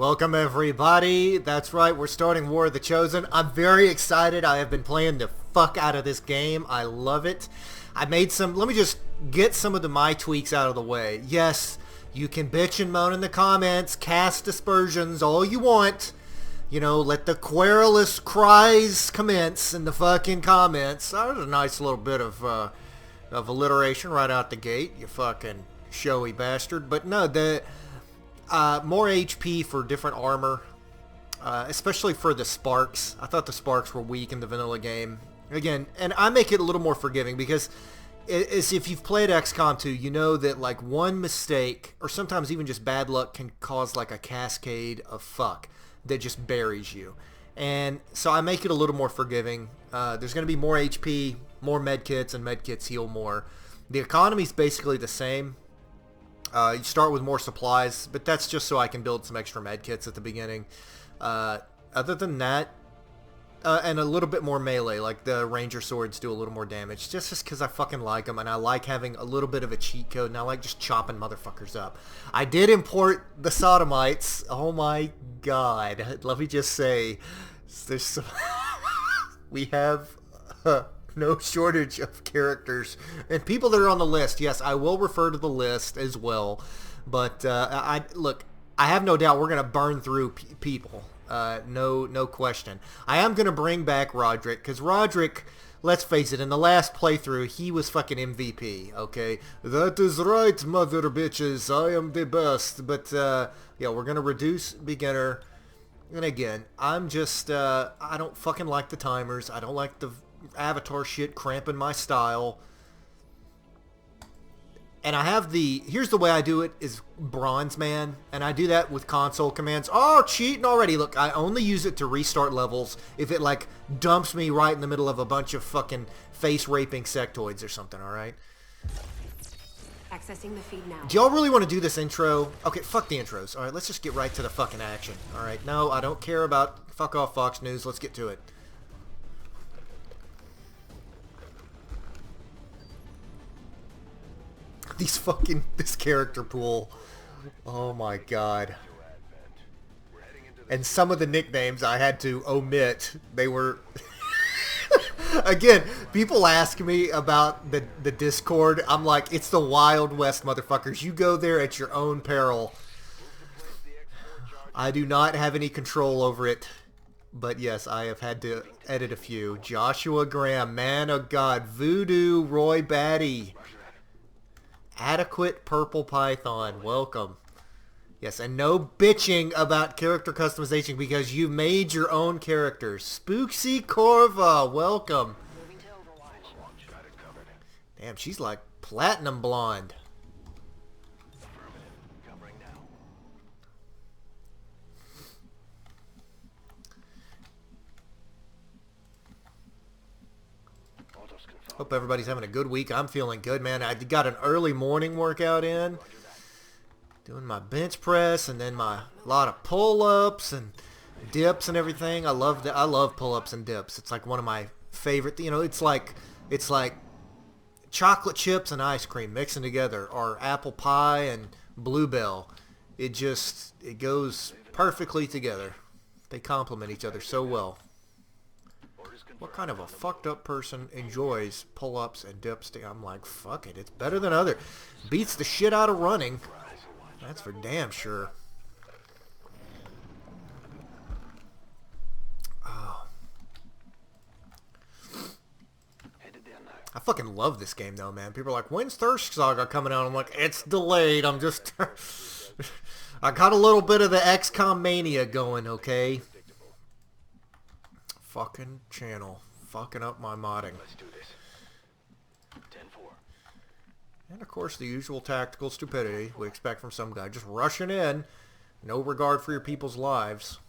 Welcome everybody. That's right, we're starting War of the Chosen. I'm very excited. I have been playing the fuck out of this game. I love it. I made some, let me just get some of my tweaks out of the way. Yes, you can bitch and moan in the comments, cast aspersions, all you want. You know, let the querulous cries commence in the fucking comments. That was a nice little bit of alliteration right out the gate, you fucking showy bastard. But no, the more HP for different armor, especially for the sparks. I thought the sparks were weak in the vanilla game. Again, and I make it a little more forgiving because as if you've played XCOM 2, you know that like one mistake or sometimes even just bad luck can cause like a cascade of fuck that just buries you. And so I make it a little more forgiving. There's going to be more HP, more medkits, and medkits heal more. The economy's basically the same. You start with more supplies, but that's just so I can build some extra medkits at the beginning. Other than that, and a little bit more melee, like the ranger swords do a little more damage, just because I fucking like them, and I like having a little bit of a cheat code, and I like just chopping motherfuckers up. I did import the Sodomites. Oh my god. Let me just say, there's some we have no shortage of characters and people that are on the list. Yes, I will refer to the list as well, but I have no doubt we're gonna burn through people. No question. I am gonna bring back Roderick because Roderick, let's face it, in the last playthrough he was fucking MVP. Okay, that is right, mother bitches. I am the best. But yeah, we're gonna reduce beginner. And again, I'm just I don't fucking like the timers. I don't like the avatar shit cramping my style. And I have here's the way I do it is bronze man, and I do that with console commands. Oh, cheating already. Look, I only use it to restart levels if it like dumps me right in the middle of a bunch of fucking face raping sectoids or something, alright? Accessing the feed now. Do y'all really want to do this intro? Okay, fuck the intros. Alright, let's just get right to the fucking action. Alright, no, I don't care about fuck off Fox News. Let's get to it. This character pool. Oh my god. And some of the nicknames I had to omit. They were... Again, people ask me about the Discord. I'm like, it's the Wild West, motherfuckers. You go there at your own peril. I do not have any control over it. But yes, I have had to edit a few. Joshua Graham, man of God. Voodoo, Roy Batty. Adequate Purple Python, welcome. Yes, and no bitching about character customization because you made your own characters. Spooksy Corva, welcome. Damn, she's like platinum blonde. Hope everybody's having a good week. I'm feeling good, man. I got an early morning workout in. Doing my bench press and then a lot of pull-ups and dips and everything. I love pull-ups and dips. It's like one of my favorite, you know, it's like chocolate chips and ice cream mixing together, or apple pie and bluebell. It goes perfectly together. They complement each other so well. What kind of a fucked up person enjoys pull-ups and dips? I'm like, fuck it. It's better than other. Beats the shit out of running. That's for damn sure. Oh. I fucking love this game though, man. People are like, when's Thirst Saga coming out? I'm like, it's delayed. I'm just... I got a little bit of the XCOM mania going, okay? Fucking channel. Fucking up my modding. Let's do this. 10-4. And of course the usual tactical stupidity we expect from some guy. Just rushing in. No regard for your people's lives.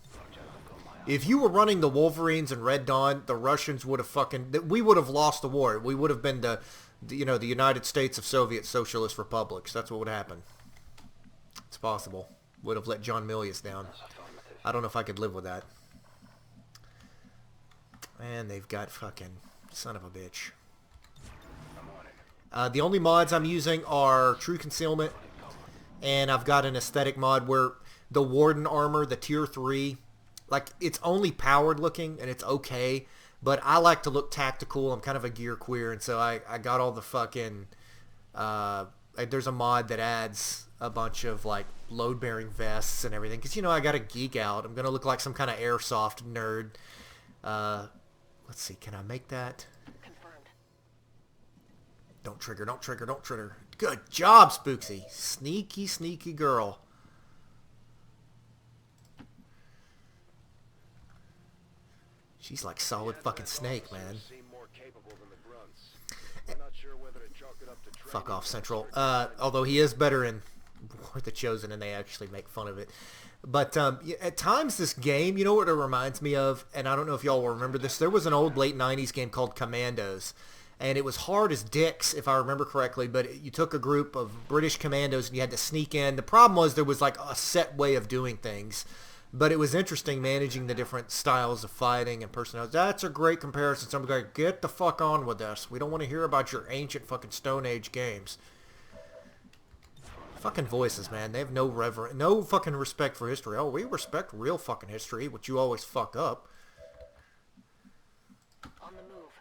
If you were running the Wolverines and Red Dawn, the Russians would have fucking... We would have lost the war. We would have been the United States of Soviet Socialist Republics. That's what would happen. It's possible. Would have let John Milius down. I don't know if I could live with that. And they've got fucking son of a bitch. The only mods I'm using are True Concealment, and I've got an aesthetic mod where the Warden armor, the tier 3. Like, it's only powered looking, and it's okay. But I like to look tactical. I'm kind of a gear queer, and so I got all the fucking... there's a mod that adds a bunch of, like, load-bearing vests and everything. Because, you know, I got to geek out. I'm going to look like some kind of airsoft nerd. Let's see. Can I make that? Confirmed. Don't trigger, don't trigger, don't trigger. Good job, Spooksy. Sneaky, sneaky girl. She's like solid fucking snake, man. Fuck off, Central. Although he is better in War the Chosen, and they actually make fun of it. But at times this game, you know what it reminds me of? And I don't know if y'all will remember this. There was an old late 90s game called Commandos. And it was hard as dicks, if I remember correctly. But you took a group of British commandos and you had to sneak in. The problem was there was like a set way of doing things. But it was interesting managing the different styles of fighting and personalities. That's a great comparison. Somebody's like, get the fuck on with us. We don't want to hear about your ancient fucking Stone Age games. Fucking voices, man. They have no fucking respect for history. Oh, we respect real fucking history, which you always fuck up. On the move.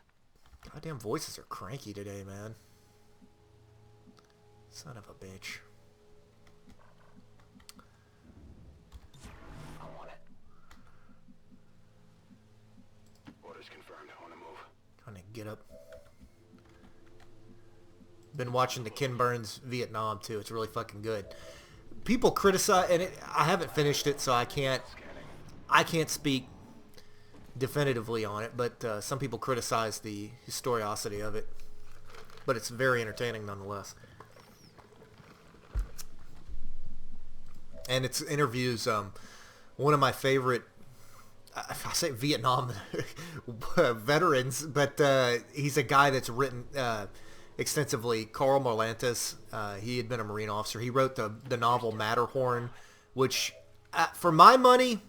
Goddamn voices are cranky today, man. Son of a bitch. Get up. Been watching the Ken Burns Vietnam too. It's really fucking good. People criticize, and I haven't finished it, so I can't speak definitively on it. But some people criticize the historicity of it. But it's very entertaining nonetheless. And it's interviews. One of my favorite. I say Vietnam veterans, but he's a guy that's written extensively. Carl Marlantes, he had been a Marine officer. He wrote the novel Matterhorn, which, for my money,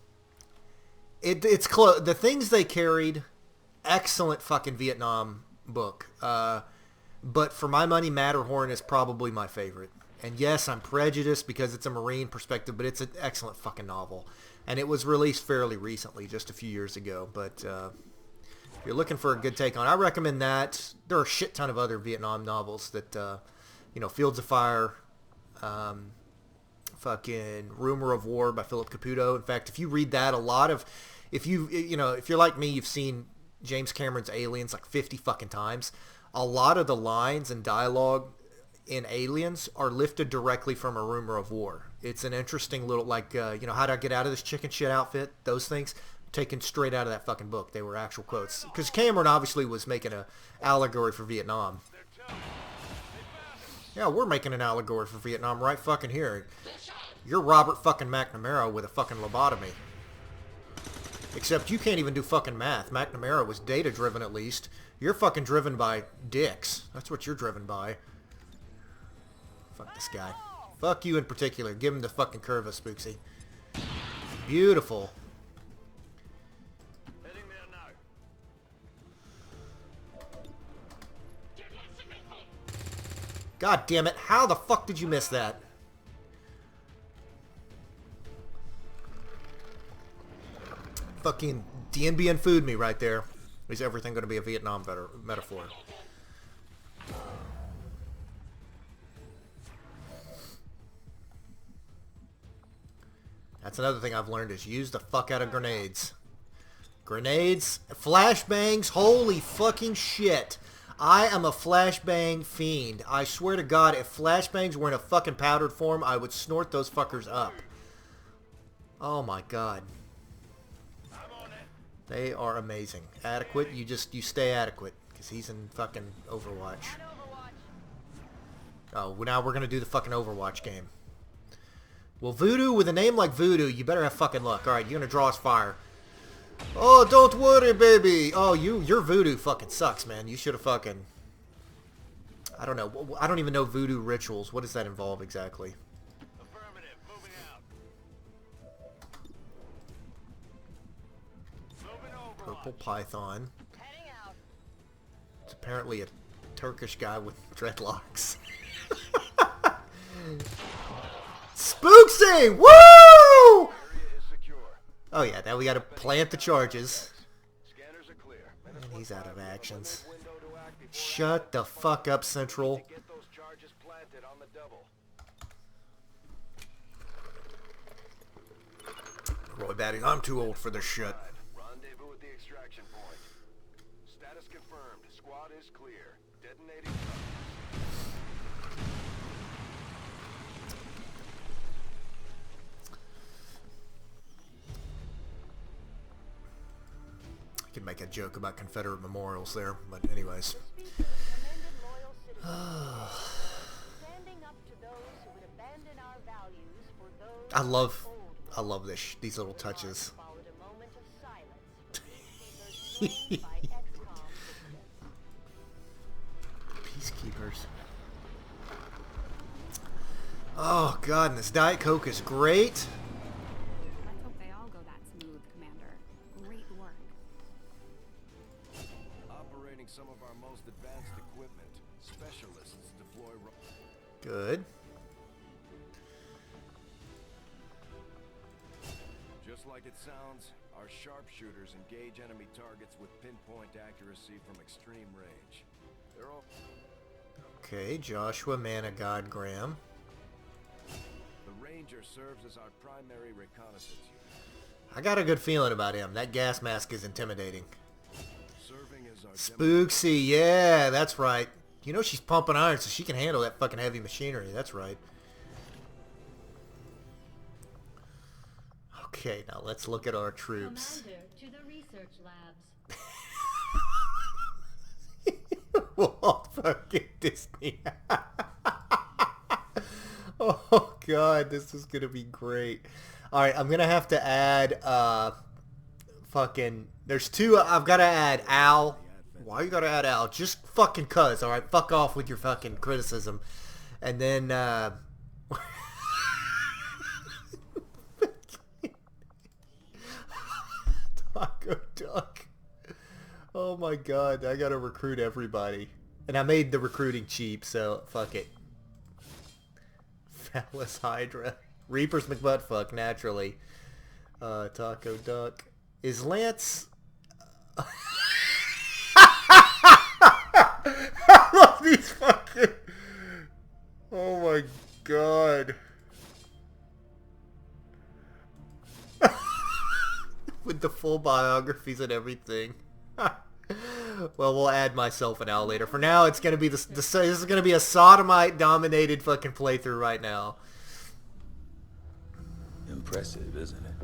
it's close. The things they carried, excellent fucking Vietnam book. But for my money, Matterhorn is probably my favorite. And yes, I'm prejudiced because it's a Marine perspective, but it's an excellent fucking novel. And it was released fairly recently, just a few years ago. But if you're looking for a good take on it, I recommend that. There are a shit ton of other Vietnam novels that, Fields of Fire, fucking Rumor of War by Philip Caputo. In fact, if you read that, if you're like me, you've seen James Cameron's Aliens like 50 fucking times. A lot of the lines and dialogue in Aliens are lifted directly from A Rumor of War. It's an interesting little, like, how do I get out of this chicken shit outfit? Those things taken straight out of that fucking book. They were actual quotes. Because Cameron obviously was making an allegory for Vietnam. Yeah, we're making an allegory for Vietnam right fucking here. You're Robert fucking McNamara with a fucking lobotomy. Except you can't even do fucking math. McNamara was data-driven at least. You're fucking driven by dicks. That's what you're driven by. Fuck this guy. Fuck you in particular. Give him the fucking curva, Spooksy. Beautiful. Heading there now. God damn it. How the fuck did you miss that? Fucking Dien Bien food me right there. Is everything going to be a Vietnam metaphor? That's another thing I've learned is use the fuck out of grenades. Grenades, flashbangs, holy fucking shit. I am a flashbang fiend. I swear to God, if flashbangs were in a fucking powdered form, I would snort those fuckers up. Oh my God. They are amazing. Adequate, you stay adequate. Because he's in fucking Overwatch. Oh, well, now we're going to do the fucking Overwatch game. Well, Voodoo, with a name like Voodoo, you better have fucking luck. Alright, you're going to draw us fire. Oh, don't worry, baby. Oh, your Voodoo fucking sucks, man. You should have fucking... I don't know. I don't even know Voodoo rituals. What does that involve exactly? Affirmative. Moving out. Moving over. Purple Python. Heading out. It's apparently a Turkish guy with dreadlocks. Spooksy! Woo! Oh yeah, now we gotta plant the charges. Scanners are clear. And he's out of actions. Shut the fuck up, Central. Get those charges planted on the double. Roy batting, I'm too old for this shit. Rendezvous at the extraction point. Status confirmed. Squad is clear. Detonating. I could make a joke about Confederate memorials there, but anyways. Commended loyal citizens. Standing up to those who would abandon our values for those I love these little touches. followed a moment of silence. Peacekeepers slain by XCOM victims. Peacekeepers. Oh god, and this Diet Coke is great. Let's hope they all go that smooth, Commander. Great work. Operating some of our most advanced equipment. Specialists deploy. Good. Just like it sounds, our sharpshooters engage enemy targets with pinpoint accuracy from extreme range. They're all. Okay, Joshua, man of God, Graham. The Ranger serves as our primary reconnaissance unit. I got a good feeling about him. That gas mask is intimidating. Serving as our Spooksy, yeah, that's right. You know she's pumping iron, so she can handle that fucking heavy machinery. That's right. Okay, now let's look at our troops. Commander, to the research labs. Walt fucking Disney. Oh god, this is gonna be great. Alright, I'm gonna have to add fucking there's two. I've gotta add Al. Why you gotta add Al? Just fucking cuz, alright? Fuck off with your fucking criticism. And then Taco Duck. Oh my god, I gotta recruit everybody. And I made the recruiting cheap, so fuck it. Phallus Hydra. Reaper's McButtfuck, naturally. Taco Duck. Is Lance... I love these fucking... Oh my god. With the full biographies and everything. Well, we'll add myself an Al later. For now, it's gonna be this is gonna be a Sodomite dominated fucking playthrough right now. Impressive, isn't it?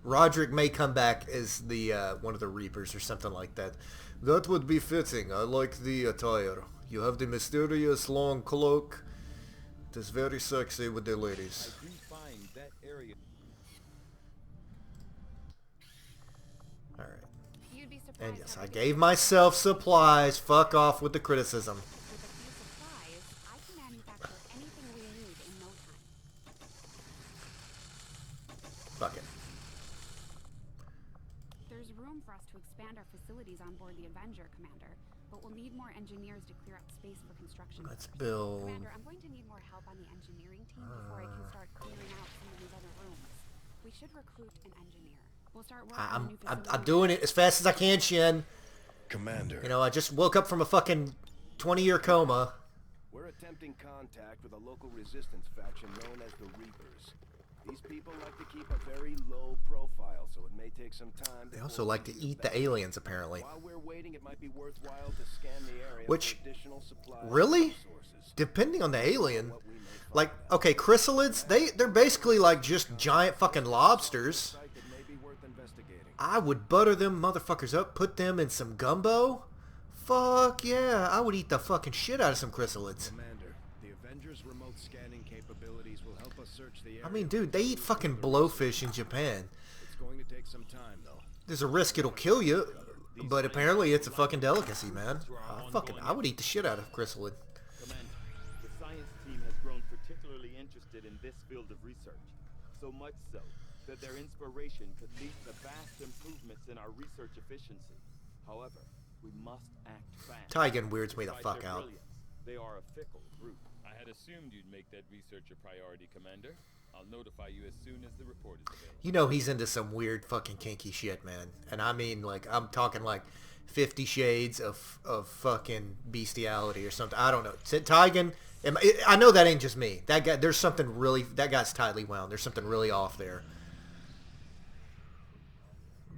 Roderick may come back as the one of the Reapers or something like that. That would be fitting. I like the attire. You have the mysterious long cloak. It is very sexy with the ladies. I do find that area. Alright. You'd be surprised. And yes, how I many gave myself supplies. Fuck off with the criticism. With a few supplies, I can manufacture anything we need in no time. Fuck it. There's room for us to expand our facilities on board the Avenger, Commander, but we'll need more engineers to clear up space for construction. Let's first. build... Commander, I'm going to need more help on the engineering team before I can start clearing out some of these other rooms. We should recruit an engineer. We'll start working on new facilities. I'm doing it as fast as I can, Shin. Commander. You know, I just woke up from a fucking 20-year coma. We're attempting contact with a local resistance faction known as the Reapers. These people like to keep a very low profile, so it may take some time. They also like to eat the aliens, apparently. While we're waiting, it might be worthwhile to scan the area Which, for additional supplies and really? resources. Depending on the alien. What we may find Like, okay, chrysalids, they're basically like just giant fucking lobsters. site that may be worth investigating. I would butter them motherfuckers up, put them in some gumbo. Fuck yeah, I would eat the fucking shit out of some chrysalids. Commander, the Avengers' remote scanning capabilities will help us search the area. I mean, dude, they eat fucking blowfish in Japan. It's going to take some time, though. There's a risk it'll kill you, but apparently it's a fucking delicacy, man. I would eat the shit out of chrysalid. Commander, the science team has grown particularly interested in this field of research, so much so that their inspiration could lead to vast improvements in our research efficiency. However, we must act fast. Tygan weirds me the Despite fuck their out. brilliance, they are a fickle group. I had assumed you'd make that research a priority, Commander. I'll notify you as soon as the report is available. You know he's into some weird fucking kinky shit, man. And I mean, like, I'm talking like 50 Shades of fucking bestiality or something. I don't know. Tygan, I know that ain't just me. That guy, there's something really, that guy's tightly wound. There's something really off there.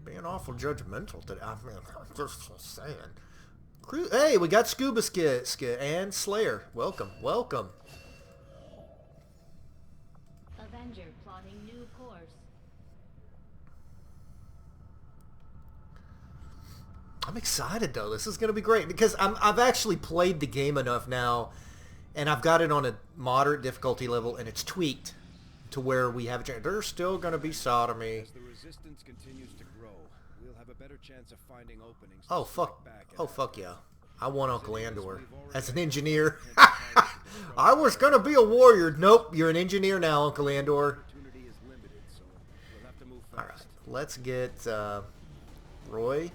Being awful judgmental today. I mean, I'm just saying. Hey, we got Scuba Skit and Slayer. Welcome, welcome. Avenger plotting new course. I'm excited though. This is gonna be great because I've actually played the game enough now, and I've got it on a moderate difficulty level, and it's tweaked to where we have a chance. There's still gonna be sodomy. As the resistance continues to grow, we'll have a better chance of finding openings. Oh fuck! Oh fuck yeah! I want Uncle Andor as an engineer. I was gonna be a warrior. Nope, you're an engineer now, Uncle Andor. Opportunity is limited, so we'll have to move fast. All right, let's get Roy.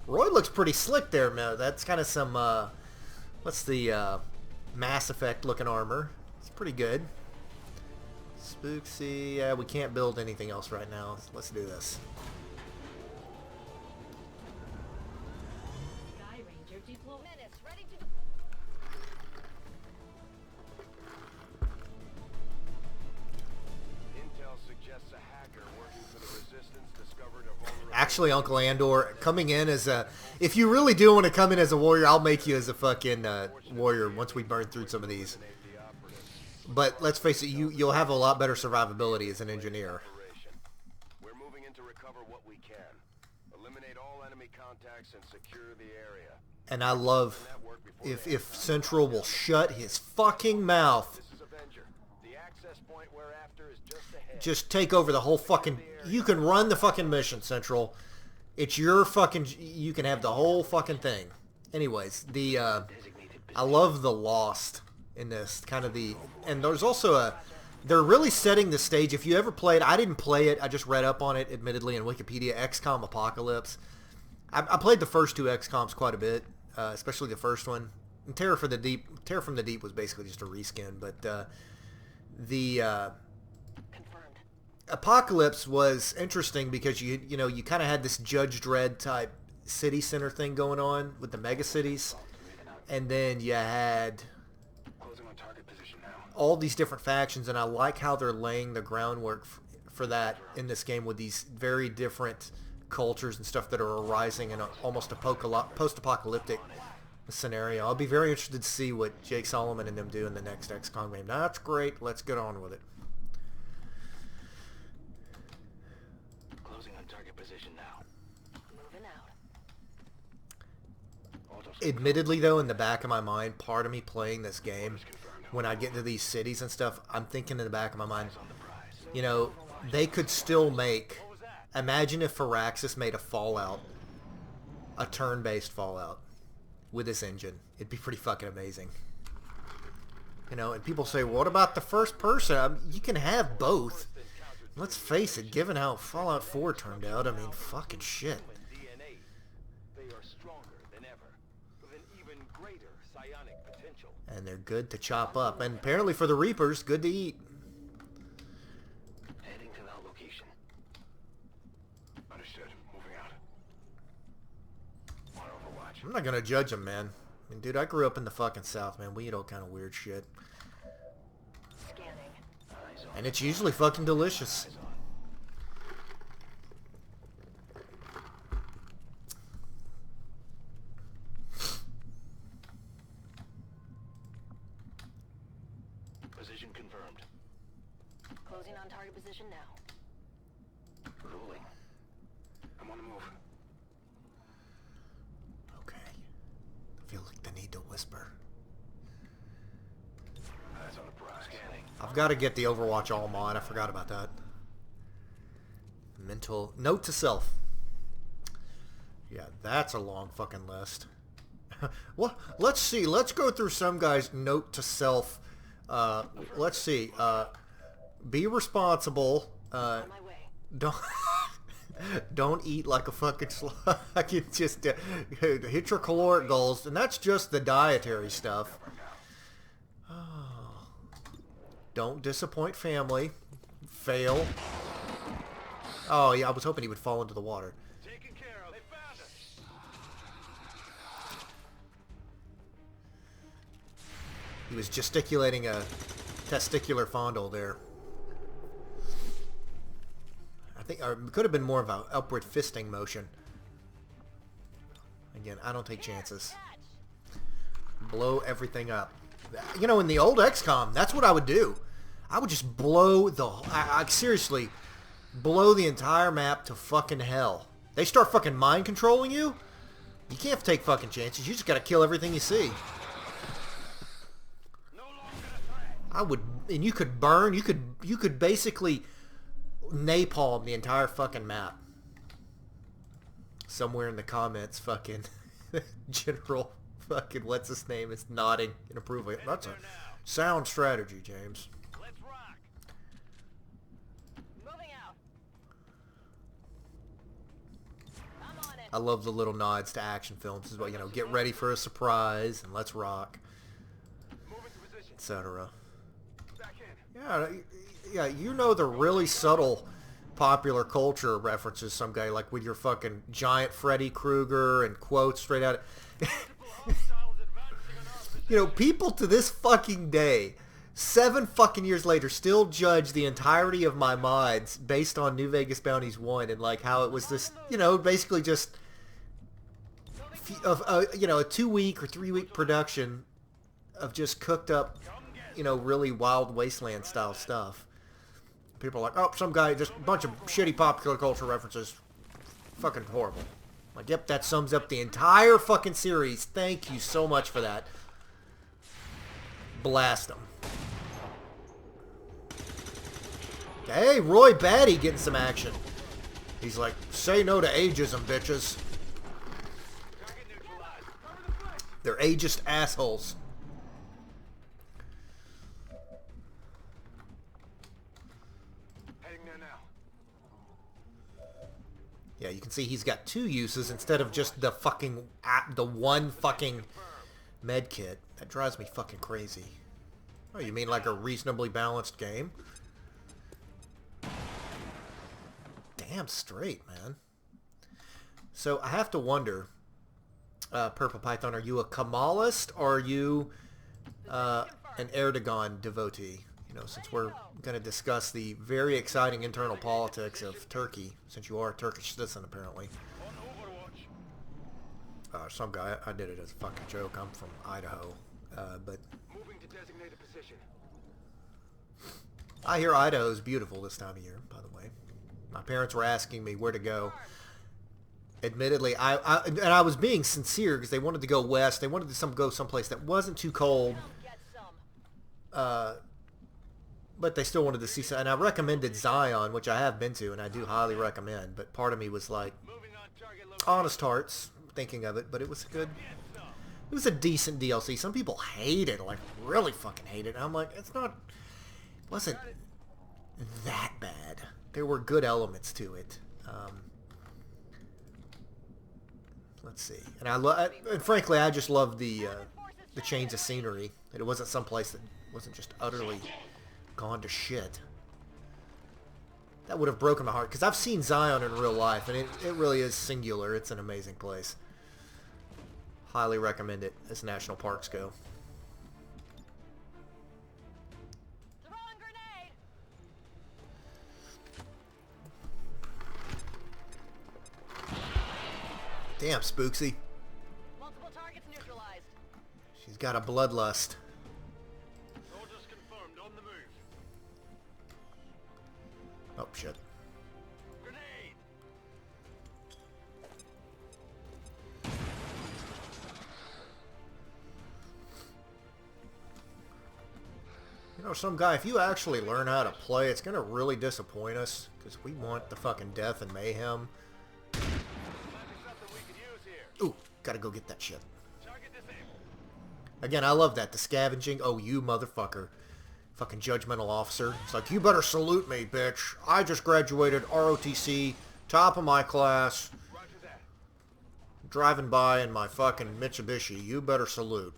Roy looks pretty slick there, man. That's kind of some, what's the Mass Effect looking armor. It's pretty good. Spooksy. Yeah, we can't build anything else right now. Let's do this. Sky Ranger deployed. Menace, ready to Intel suggests a hacker working for the resistance discovered a vulnerability. Actually, Uncle Andor, coming in as a... If you really do want to come in as a warrior, I'll make you as a fucking warrior once we burn through some of these. But let's face it, you'll have a lot better survivability as an engineer. We're moving in to recover what we can. Eliminate all enemy contacts and secure the area. And I love if Central will shut his fucking mouth. This is Avenger. The access point we're after is just ahead. Just take over the whole fucking... You can run the fucking mission, Central. It's your fucking... You can have the whole fucking thing. Anyways, the... I love the Lost in this. Kind of the... And there's also a... They're really setting the stage. If you ever played... I didn't play it. I just read up on it, admittedly, in Wikipedia. XCOM Apocalypse. I played the first two XCOMs quite a bit. Especially the first one. And Terror from the Deep was basically just a reskin. But the... Apocalypse was interesting because you kind of had this Judge Dredd type city center thing going on with the mega cities, and then you had all these different factions, and I like how they're laying the groundwork for that in this game with these very different cultures and stuff that are arising in almost a post-apocalyptic scenario. I'll be very interested to see what Jake Solomon and them do in the next XCOM game. That's great. Let's get on with it. Admittedly, though, in the back of my mind, part of me playing this game, when I get into these cities and stuff, I'm thinking in the back of my mind, they could still make... Imagine if Firaxis made a Fallout, a turn-based Fallout, with this engine. It'd be pretty fucking amazing. And people say, what about the first person? You can have both. Let's face it, given how Fallout 4 turned out, I mean, fucking shit. And they're good to chop up. And apparently for the Reapers, good to eat. Heading to that location. Understood. Moving out. On Overwatch. I'm not going to judge them, man. I mean, dude, I grew up in the fucking South, man. We eat all kind of weird shit. And it's usually fucking delicious. Position confirmed. closing on target position now. Rolling. I'm on the move. Okay. I feel like the need to whisper. Eyes on the prize. Scanning. I've got to get the Overwatch all mod. I forgot about that. Mental note to self. Yeah, that's a long fucking list. Well, let's see. Let's go through some guys' note to self. Let's see. Be responsible. On my way. Don't don't eat like a fucking slug. You just hit your caloric goals, and that's just the dietary stuff. Oh. Don't disappoint family. Fail. Oh, yeah, I was hoping he would fall into the water. Taken care of. They found us. He was gesticulating a testicular fondle there. I think or it could have been more of an upward fisting motion. Again, I don't take chances. Blow everything up. You know, in the old XCOM, that's what I would do. I would just blow the... I seriously... blow the entire map to fucking hell. They start fucking mind controlling you? You can't take fucking chances. You just gotta kill everything you see. I would... And you could burn... You could basically napalm the entire fucking map. Somewhere in the comments, fucking... General... Fucking what's his name is nodding in approval. That's a sound strategy, James. Let's rock. Moving out. I'm on it. I love the little nods to action films as well. You know, get ready for a surprise and let's rock, Move into position. etc. Back in. Yeah, you know the really subtle popular culture references. Some guy like with your fucking giant Freddy Krueger and quotes straight out. Hostiles advancing on our position. You know, people to this fucking day, 7 fucking years later, still judge the entirety of my mods based on New Vegas Bounties 1 and like how it was this, you know, basically just of you know, a 2-week or 3-week production of just cooked up, you know, really wild wasteland style stuff. People are like, oh, some guy, just a bunch of shitty popular culture references. Fucking horrible. Like, yep, that sums up the entire fucking series. Thank you so much for that. Blast them. Hey, Roy Batty getting some action. He's like, say no to ageism, bitches. Target neutralized. Cover the flank. They're ageist assholes. Heading there now. Yeah, you can see he's got 2 uses instead of just the fucking the one fucking med kit. That drives me fucking crazy. Oh, you mean like a reasonably balanced game? Damn straight, man. So I have to wonder, Purple Python, are you a Kemalist or are you an Erdogan devotee? You know, since we're going to discuss the very exciting internal politics of Turkey, since you are a Turkish citizen, apparently. On Overwatch. Some guy, I did it as a fucking joke. I'm from Idaho. But Moving to designated position. I hear Idaho's beautiful this time of year, by the way. My parents were asking me where to go. Admittedly, I was being sincere because they wanted to go west. They wanted to go someplace that wasn't too cold. Get some. But they still wanted to see some, and I recommended Zion, which I have been to, and I do highly recommend. But part of me was like, Moving on target location. honest hearts, thinking of it. But it was good. It was a decent DLC. Some people hate it, like really fucking hate it. And I'm like, it wasn't that bad. There were good elements to it. Let's see, and frankly, I just loved the change of scenery. That it wasn't someplace that wasn't just utterly gone to shit. That would have broken my heart, because I've seen Zion in real life, and it really is singular. It's an amazing place. Highly recommend it as national parks go. Throwing grenade. Damn, Spooksy. Multiple targets neutralized. She's got a bloodlust. Orders confirmed. On the move. Oh, shit. Grenade. You know, some guy, if you actually learn how to play, it's going to really disappoint us, because we want the fucking death and mayhem. Might be something we could use here. Ooh, gotta go get that shit. Target disabled. Again, I love that. The scavenging. Oh, you motherfucker. Fucking judgmental officer. It's like, you better salute me, bitch. I just graduated ROTC, top of my class, Roger that. driving by in my fucking Mitsubishi. You better salute.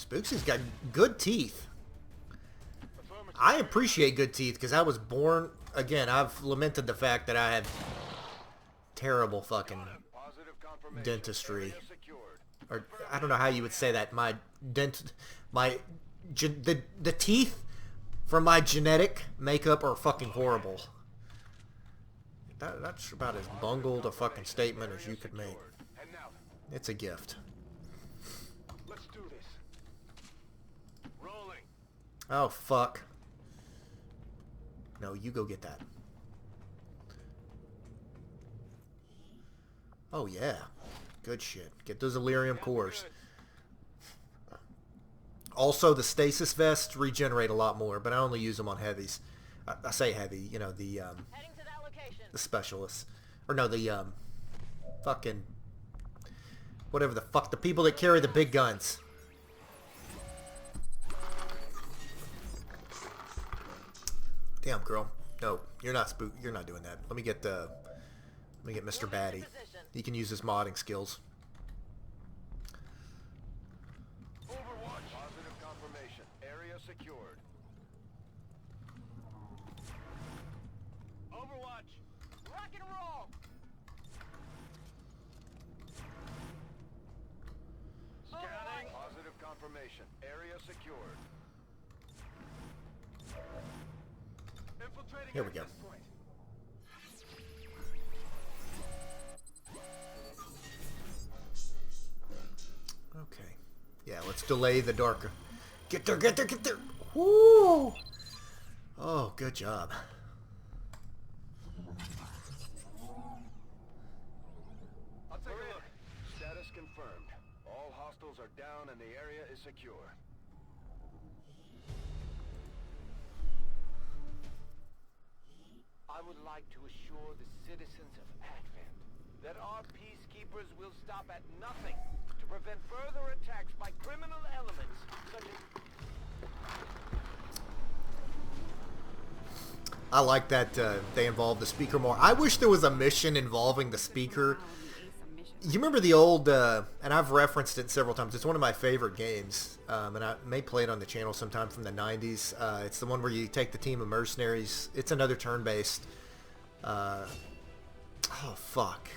Spooksy's got good teeth. I appreciate good teeth because I was born... Again, I've lamented the fact that I have terrible fucking dentistry. Or, I don't know how you would say that. The teeth from my genetic makeup are fucking horrible. That's about as bungled a fucking statement as you could make. It's a gift. Let's do this. Rolling. Oh, fuck. No, you go get that. Oh, yeah. Good shit. Get those Illyrium cores. Also, the stasis vests regenerate a lot more, but I only use them on heavies. I say heavy, you know, the specialists. Or no, the, fucking... Whatever the fuck. The people that carry the big guns. Damn, girl. No, you're not You're not doing that. Let me get Mr. Batty. He can use his modding skills. Overwatch. Positive confirmation. Area secured. Overwatch. Rock and roll. Scanning. Positive confirmation. Area secured. Infiltrating. Here we go. access point. Okay. Yeah, let's delay the darker. Get there, get there, get there. Woo! Oh, good job. I'll take a look. Status confirmed. All hostiles are down and the area is secure. I would like to assure the citizens of Advent that our peacekeepers will stop at nothing to prevent further attacks by criminal elements such as... I like that they involve the speaker more. I wish there was a mission involving the speaker. You remember the old, and I've referenced it several times, it's one of my favorite games, and I may play it on the channel sometime from the 90s. It's the one where you take the team of mercenaries. It's another turn-based. Oh, fuck.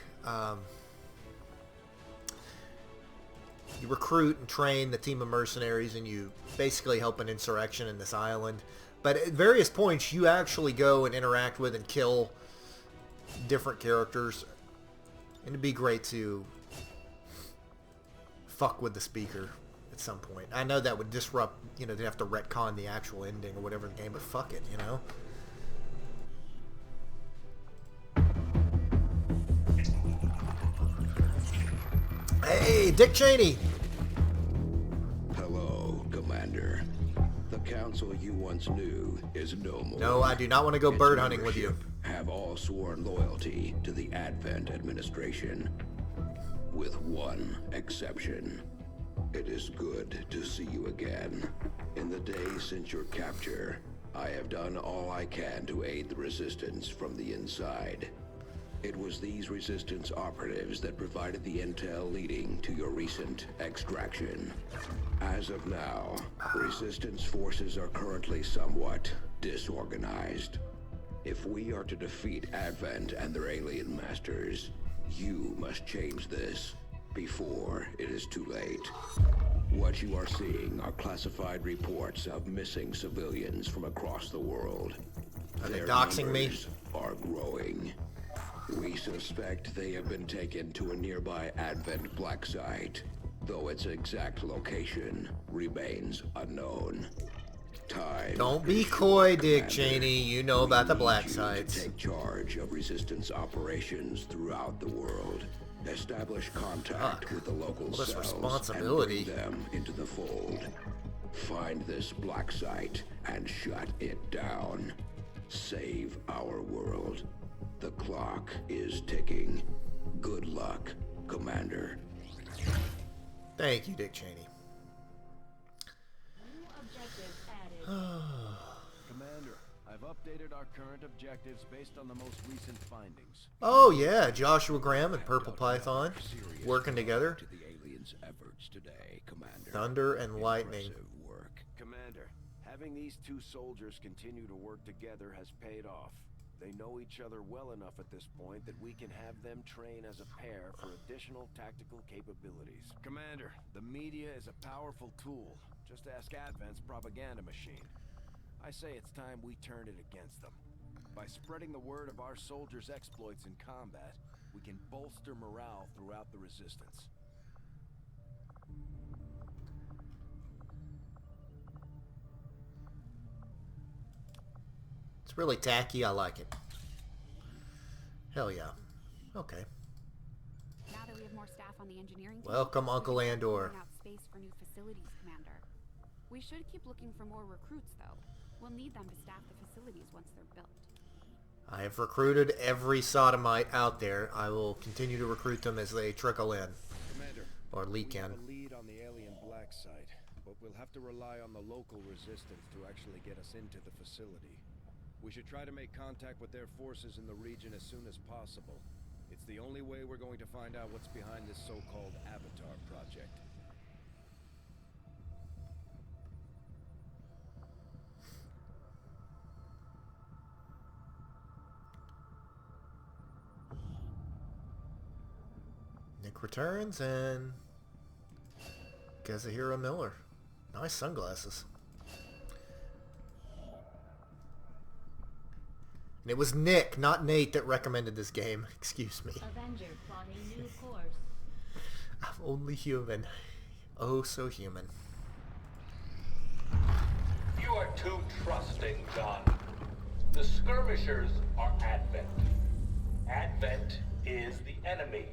You recruit and train the team of mercenaries, and you basically help an insurrection in this island. But at various points, you actually go and interact with and kill different characters. And it'd be great to fuck with the speaker at some point. I know that would disrupt, you know, they'd have to retcon the actual ending or whatever the game, but fuck it, you know? Hey, Dick Cheney! Hello, Commander. The council you once knew is no more. No, I do not want to go Its bird hunting with you. membership have all sworn loyalty to the Advent administration, with one exception. It is good to see you again. In the days since your capture, I have done all I can to aid the resistance from the inside. It was these resistance operatives that provided the intel leading to your recent extraction. As of now, resistance forces are currently somewhat disorganized. If we are to defeat Advent and their alien masters, you must change this before it is too late. What you are seeing are classified reports of missing civilians from across the world. Are they Their doxing me? numbers are growing. We suspect they have been taken to a nearby Advent black site, though its exact location remains unknown. Time. Don't be is coy, short, Dick Commander. Cheney. You know We about the need black you to sites. take charge of resistance operations throughout the world. Establish contact Fuck. with the local All this cells responsibility. and bring them into the fold. Find this black site and shut it down. Save our world. The clock is ticking. Good luck, Commander. Thank you, Dick Cheney. New objectives added. Commander, I've updated our current objectives based on the most recent findings. Oh yeah, Joshua Graham and Purple Python working together. Legion's efforts today, Commander. Thunder and lightning. Impressive work. Commander, having these two soldiers continue to work together has paid off. They know each other well enough at this point that we can have them train as a pair for additional tactical capabilities. Commander, the media is a powerful tool. Just ask Advent's propaganda machine. I say it's time we turn it against them. By spreading the word of our soldiers' exploits in combat, we can bolster morale throughout the resistance. It's really tacky. I like it. Hell yeah. Okay. Now that we have more staff on the engineering team, Welcome, Uncle we can start Andor. clearing out space for new facilities, Commander. We should keep looking for more recruits, though. We'll need them to staff the facilities once they're built. I have recruited every Sodomite out there. I will continue to recruit them as they trickle in. Commander, Or leak we in. have a lead on the alien black site, but we'll have to rely on the local resistance to actually get us into the facility. We should try to make contact with their forces in the region as soon as possible. It's the only way we're going to find out what's behind this so-called Avatar project. Nick returns and Kazuhiro Miller. Nice sunglasses. And it was Nick, not Nate, that recommended this game. Excuse me. Avenger plotting new course. I'm only human. Oh, so human. You are too trusting, John. The skirmishers are Advent. Advent is the enemy.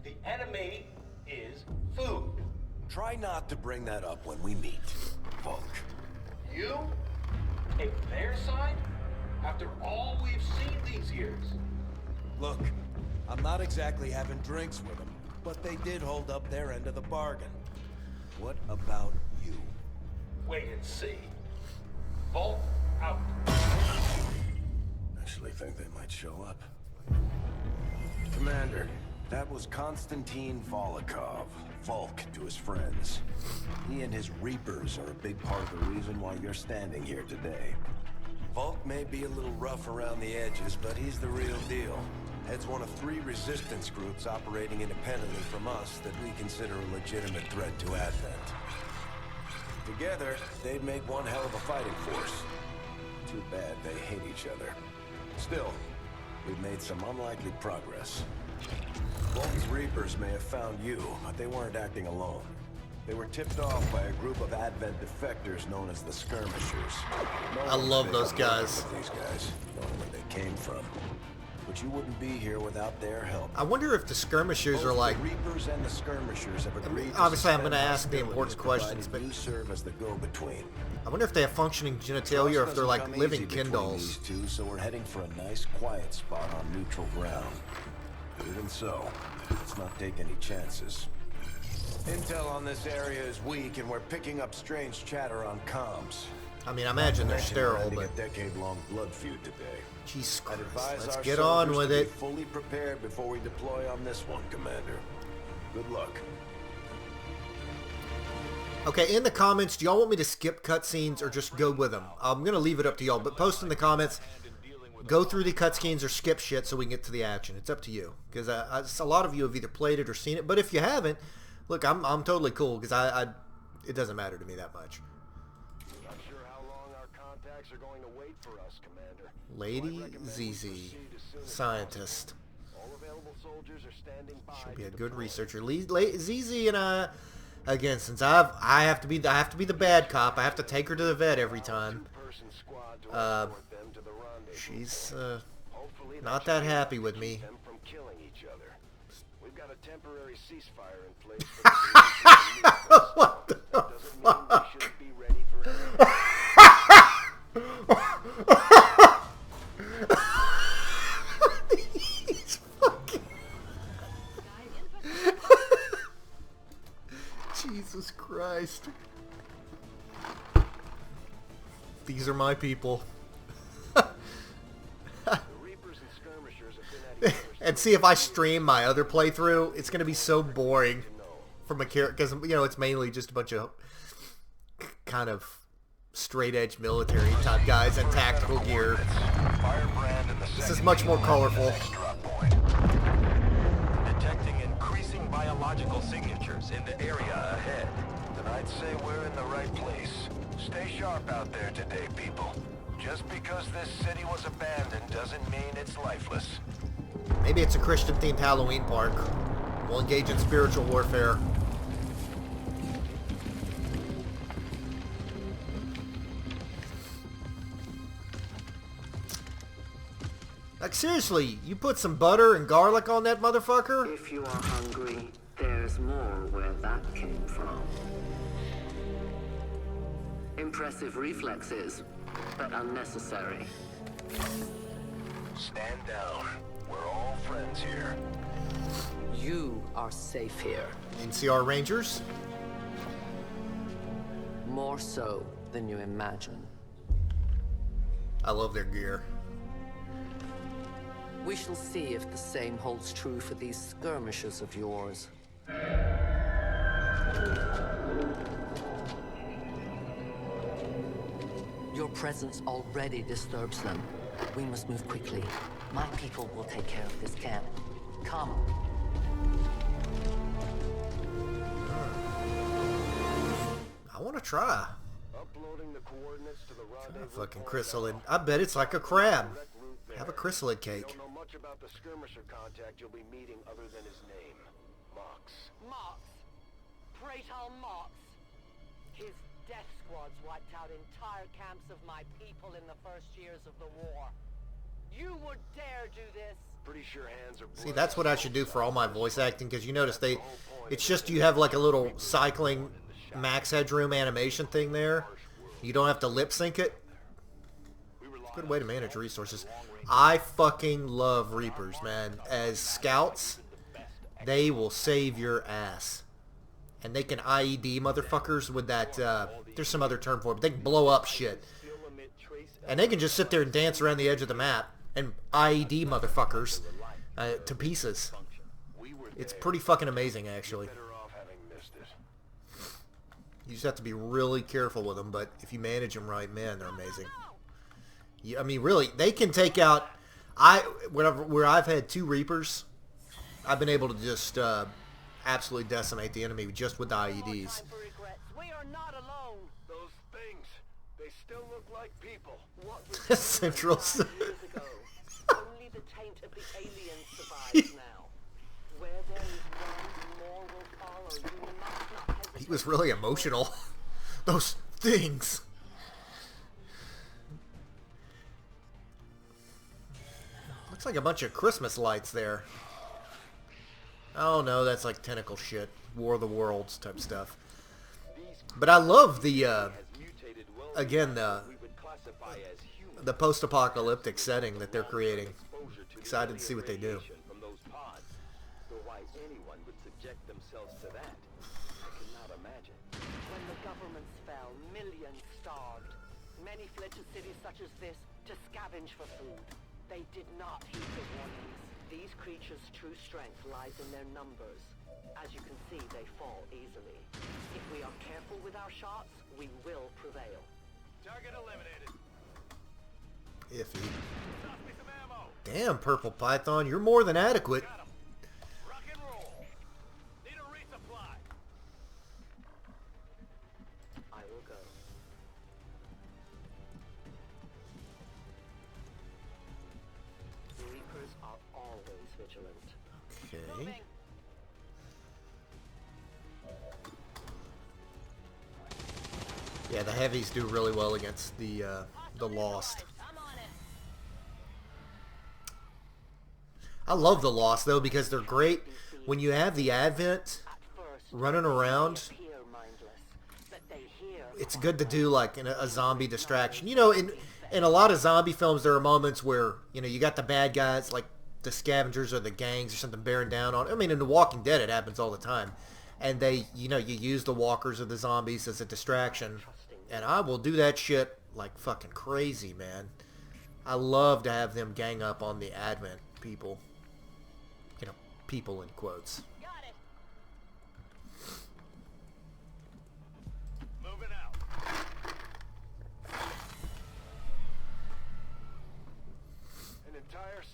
The enemy is food. Try not to bring that up when we meet, Volk. You take their side after all we've seen these years. Look, I'm not exactly having drinks with them, but they did hold up their end of the bargain. What about you? Wait and see. Vault out. Actually think they might show up. Commander, that was Konstantin Volokov, Volk to his friends. He and his Reapers are a big part of the reason why you're standing here today. Volk may be a little rough around the edges, but he's the real deal. Heads one of 3 resistance groups operating independently from us that we consider a legitimate threat to Advent. Together, they'd make one hell of a fighting force. Too bad they hate each other. Still, we've made some unlikely progress. Volk's Reapers may have found you, but they weren't acting alone. They were tipped off by a group of Advent defectors known as the Skirmishers. I love those guys. These guys, knowing where they came from. But you wouldn't be here without their help. I wonder if the skirmishers are like... The Reapers and the Skirmishers have agreed obviously, I'm going to ask the important questions, but you serve as the go-between. I wonder if they have functioning genitalia or if they're like living Ken dolls. These two, so we're heading for a nice, quiet spot on neutral ground. Even so, let's not take any chances. Intel on this area is weak, and we're picking up strange chatter on comms. I mean, I imagine they're sterile, We're but... having a decade-long blood feud today. Jesus I'd Christ, advise let's our get on soldiers with to it. be fully prepared before we deploy on this one, Commander. Good luck. Okay, in the comments, do y'all want me to skip cutscenes or just go with them? I'm going to leave it up to y'all, but post in the comments, go through the cutscenes or skip shit so we can get to the action. It's up to you, because a lot of you have either played it or seen it, but if you haven't, look, I'm totally cool, because it doesn't matter to me that much. Not sure how long our contacts are going to wait for us, Commander. Lady ZZ, scientist. All available soldiers are standing by. She'll be a to good deploy. researcher. ZZ and I, again, since I have to be the bad cop, I have to take her to the vet every time. Two-person squad to escort them to the rendezvous. She's Hopefully not should that be happy enough with to me. keep them from killing each other. We've got a temporary ceasefire in place. For the What the doesn't mean we fuck? shouldn't be ready for anything. He's fucking... Jesus Christ. These are my people. The Reapers and Skirmishers have been at each other's And see, if I stream my other playthrough, it's going to be so boring. from a character, because, you know, it's mainly just a bunch of kind of straight-edge military type guys in tactical gear. This is much more colorful. Detecting increasing biological signatures in the area ahead. Then I'd say we're in the right place. Stay sharp out there today, people. Just because this city was abandoned doesn't mean it's lifeless. Maybe it's a Christian-themed Halloween park. We'll engage in spiritual warfare. Like, seriously, you put some butter and garlic on that motherfucker? If you are hungry, there's more where that came from. Impressive reflexes, but unnecessary. Stand down. We're all friends here. You are safe here. NCR Rangers? More so than you imagine. I love their gear. We shall see if the same holds true for these skirmishes of yours. Your presence already disturbs them. We must move quickly. My people will take care of this camp. Come. I want to try. Uploading the coordinates to the Fucking chrysalid. I bet it's like a crab. Have a chrysalid cake. Don't know much about the skirmisher contact you'll be meeting other than his name, Mox. Mox. Praetor Mox. His death squads wiped out entire camps of my people in the first years of the war. You would dare do this? Pretty sure hands are. See, that's what I should do for all my voice acting, because you notice it's just you have like a little cycling max headroom animation thing there. You don't have to lip sync it. Good way to manage resources. I fucking love Reapers, man. As scouts, they will save your ass. And they can IED motherfuckers with that, there's some other term for it, but they can blow up shit. And they can just sit there and dance around the edge of the map and IED motherfuckers to pieces. It's pretty fucking amazing, actually. You just have to be really careful with them, but if you manage them right, man, they're amazing. I mean, really, they can take out. Where I've had 2 Reapers, I've been able to just absolutely decimate the enemy just with the IEDs. We are not alone. Those things, they still look like people. What was Central. years ago? Only the taint of the alien survives now. Where there is one, more will follow. You must not hesitate. He was really emotional. Those things. Looks like a bunch of Christmas lights there. Oh no, that's like tentacle shit. War of the Worlds type stuff. But I love the, again, the post-apocalyptic setting that they're creating. Excited to see what they do. When the governments fell, millions starved. Many fled to cities such as this to scavenge for food. They did not heed the warnings. These creatures' true strength lies in their numbers. As you can see, they fall easily. If we are careful with our shots, we will prevail. Target eliminated. Iffy. Toss me some ammo. Damn, Purple Python, you're more than adequate. Got 'em. Rock and roll. Need a resupply. I will go. Reapers are always vigilant. Okay. Yeah, the heavies do really well against the Lost. I love the Lost though, because they're great when you have the Advent running around. It's good to do like a zombie distraction. You know, in a lot of zombie films, there are moments where, you know, you got the bad guys like the scavengers or the gangs or something bearing down on. I mean, in The Walking Dead, it happens all the time, and they, you know, you use the walkers or the zombies as a distraction. And I will do that shit like fucking crazy, man. I love to have them gang up on the Advent people. You know, people in quotes. Got it.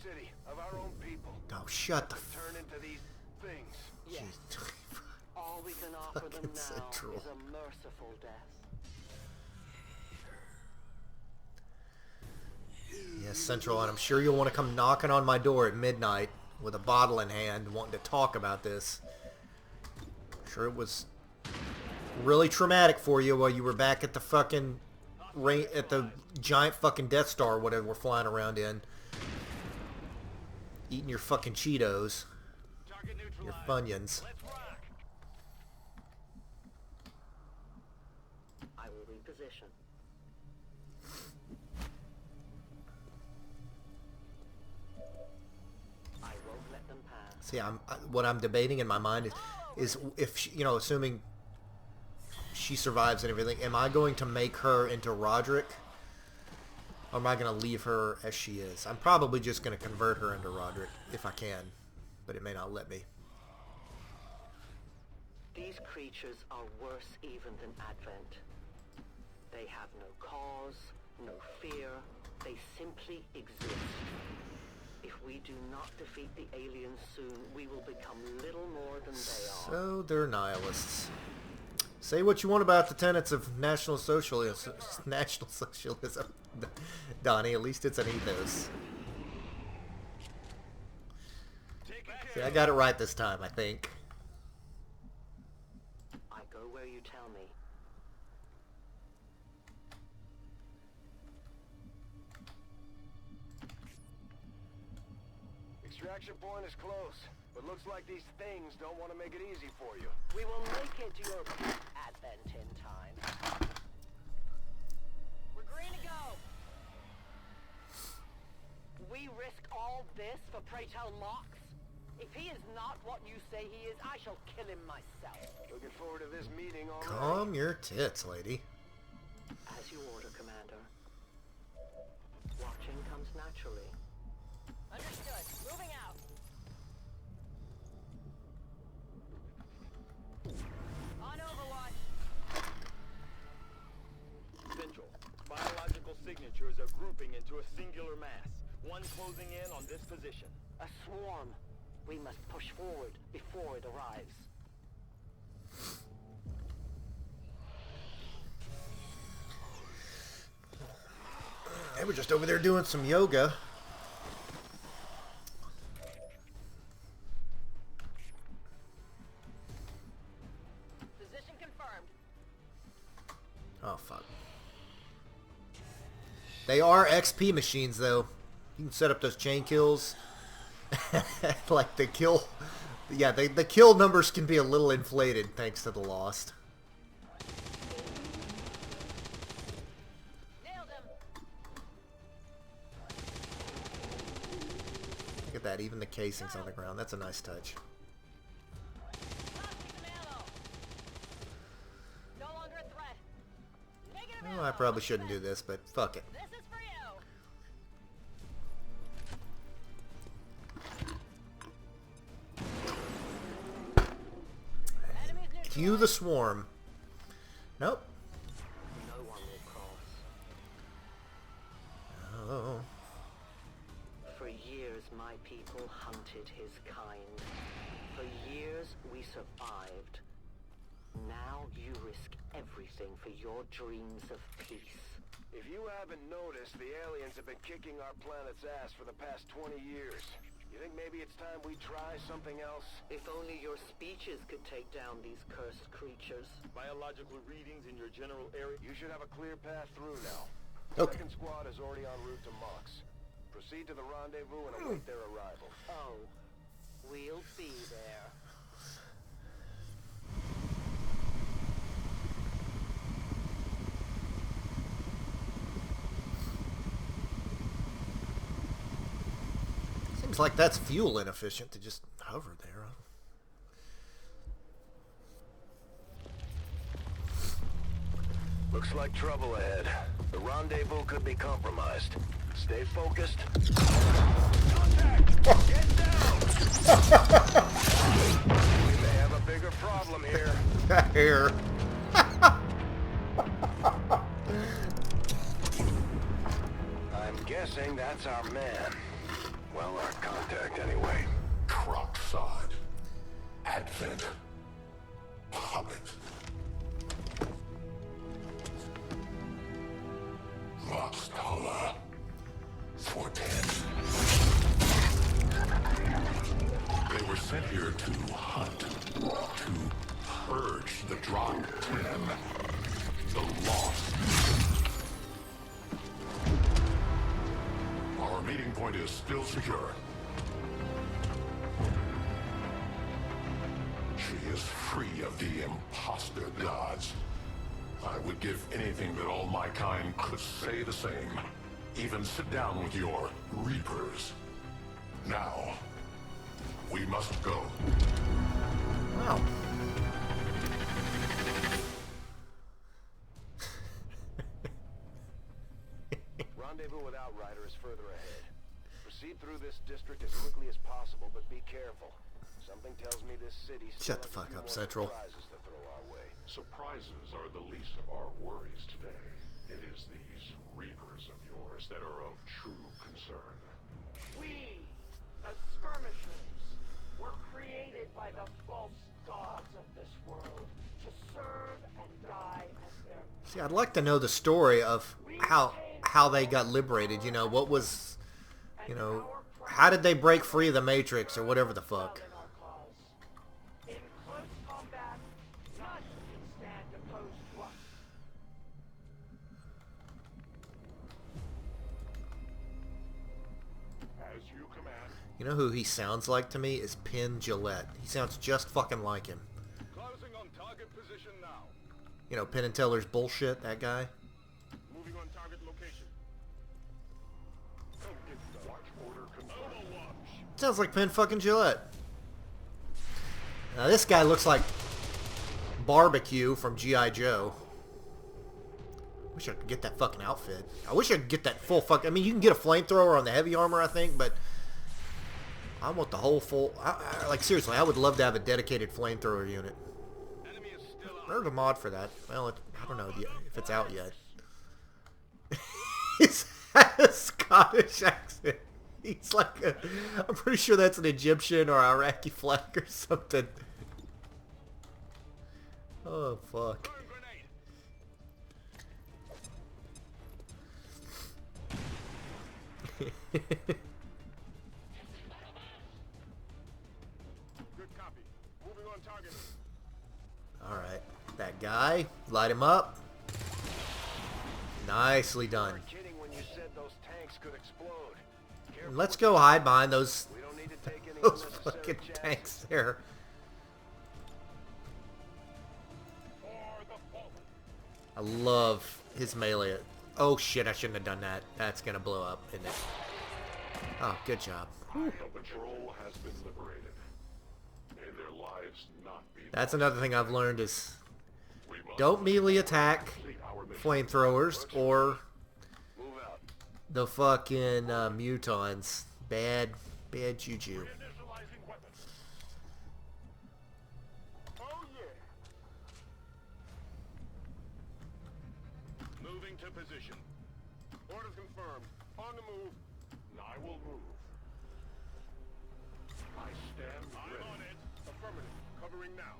city of our own people. Oh, shut the Turn into these things. Yes. All we can offer them now Central. is a merciful death. Yes, Central, and I'm sure you'll want to come knocking on my door at midnight with a bottle in hand, wanting to talk about this. I'm sure it was really traumatic for you while you were back at the fucking at the giant fucking Death Star, whatever we're flying around in, eating your fucking Cheetos, your Funyuns. I will reposition. I won't let them pass. See, what I'm debating in my mind is if she, you know, assuming she survives and everything, am I going to make her into Roderick, or am I going to leave her as she is? I'm probably just going to convert her into Roderick if I can, but it may not let me. These creatures are worse even than Advent. They have no cause, no fear. They simply exist. If we do not defeat the aliens soon, we will become little more than they are. So they're nihilists. Say what you want about the tenets of National Socialism, Donnie. At least it's an ethos. See, I got it right this time, I think. I go where you tell me. Extraction point is close, but looks like these things don't want to make it easy for you. We will make it to your Advent in time. We're green to go. We risk all this for Pray Tell Mox? If he is not what you say he is, I shall kill him myself. Looking forward to this meeting already. Calm your tits, lady. As you order, Commander. Watching comes naturally. Understood. Moving out. On Overwatch. Central. Biological signatures are grouping into a singular mass. One closing in on this position. A swarm. We must push forward before it arrives. They were just over there doing some yoga. Position confirmed. Oh, fuck. They are XP machines, though. You can set up those chain kills. Like the kill... Yeah, the kill numbers can be a little inflated thanks to the Lost. Nailed him. Look at that, even the casing's on the ground. That's a nice touch. No longer a threat. Negative Well, I probably shouldn't do this, but fuck it. This is for you. Cue the swarm. Nope. No one will cross. Oh. For years, my people hunted his kind. For years, we survived. Now you risk everything for your dreams of peace. If you haven't noticed, the aliens have been kicking our planet's ass for the past 20 years. You think maybe it's time we try something else? If only your speeches could take down these cursed creatures. Biological readings in your general area. You should have a clear path through now. Okay. Second squad is already en route to Mox. Proceed to the rendezvous and await their arrival. Oh, we'll be there. Seems like that's fuel inefficient to just hover there. Looks like trouble ahead. The rendezvous could be compromised. Stay focused. Contact! Get down! We may have a bigger problem here. Here. I'm guessing that's our man. Well, our contact anyway. Crocksod. Advent. Puppet. Moxtala. 410. They were sent here to hunt. To purge the Drop 10. The Lost. Our meeting point is still secure. She is free of the imposter gods. I would give anything that all my kind could say the same. Even sit down with your Reapers. Now, we must go. Wow. Rendezvous with Outrider is further ahead. Proceed through this district as quickly as possible, but be careful. Something tells me this city still Shut the has a fuck few up, more Central. surprises to throw our way. Surprises are the least of our worries today. It is these Reapers of yours that are of true concern. We, the Skirmishers, were created by the false gods of this world to serve and die as their... See, I'd like to know the story of how they got liberated. You know, what was, you know, how did they break free of the Matrix or whatever the fuck? In close combat, none can stand opposed to us. As you command. You know who he sounds like to me is Penn Jillette. He sounds just fucking like him. Closing on target position now. You know, Penn and Teller's bullshit, that guy. Moving on target location. Watch order confirmed. Sounds like Penn fucking Jillette. Now this guy looks like Barbecue from G.I. Joe. Wish I could get that fucking outfit. I wish I could get that full fuck. I mean, you can get a flamethrower on the heavy armor, I think, but I want the whole full. Like seriously, I would love to have a dedicated flamethrower unit. There's a mod for that. Well, I don't know if it's out yet. He's had a Scottish accent. He's like I'm pretty sure that's an Egyptian or Iraqi flag or something. Oh, fuck. Good copy. Moving on target. Alright. That guy. Light him up. Nicely done. Kidding when you said those tanks could explode. And let's go hide behind those, We don't need to take any those unnecessary fucking chances. tanks there. I love his melee. Oh shit, I shouldn't have done that. That's gonna blow up, isn't it? Oh, good job. The patrol has been liberated. May their lives not be. That's another thing I've learned is don't melee attack flamethrowers or the fucking mutons. Bad juju. Oh yeah. Moving to position. Orders confirmed. On the move. I will move. I stand I'm ready. on it. Affirmative. Covering now.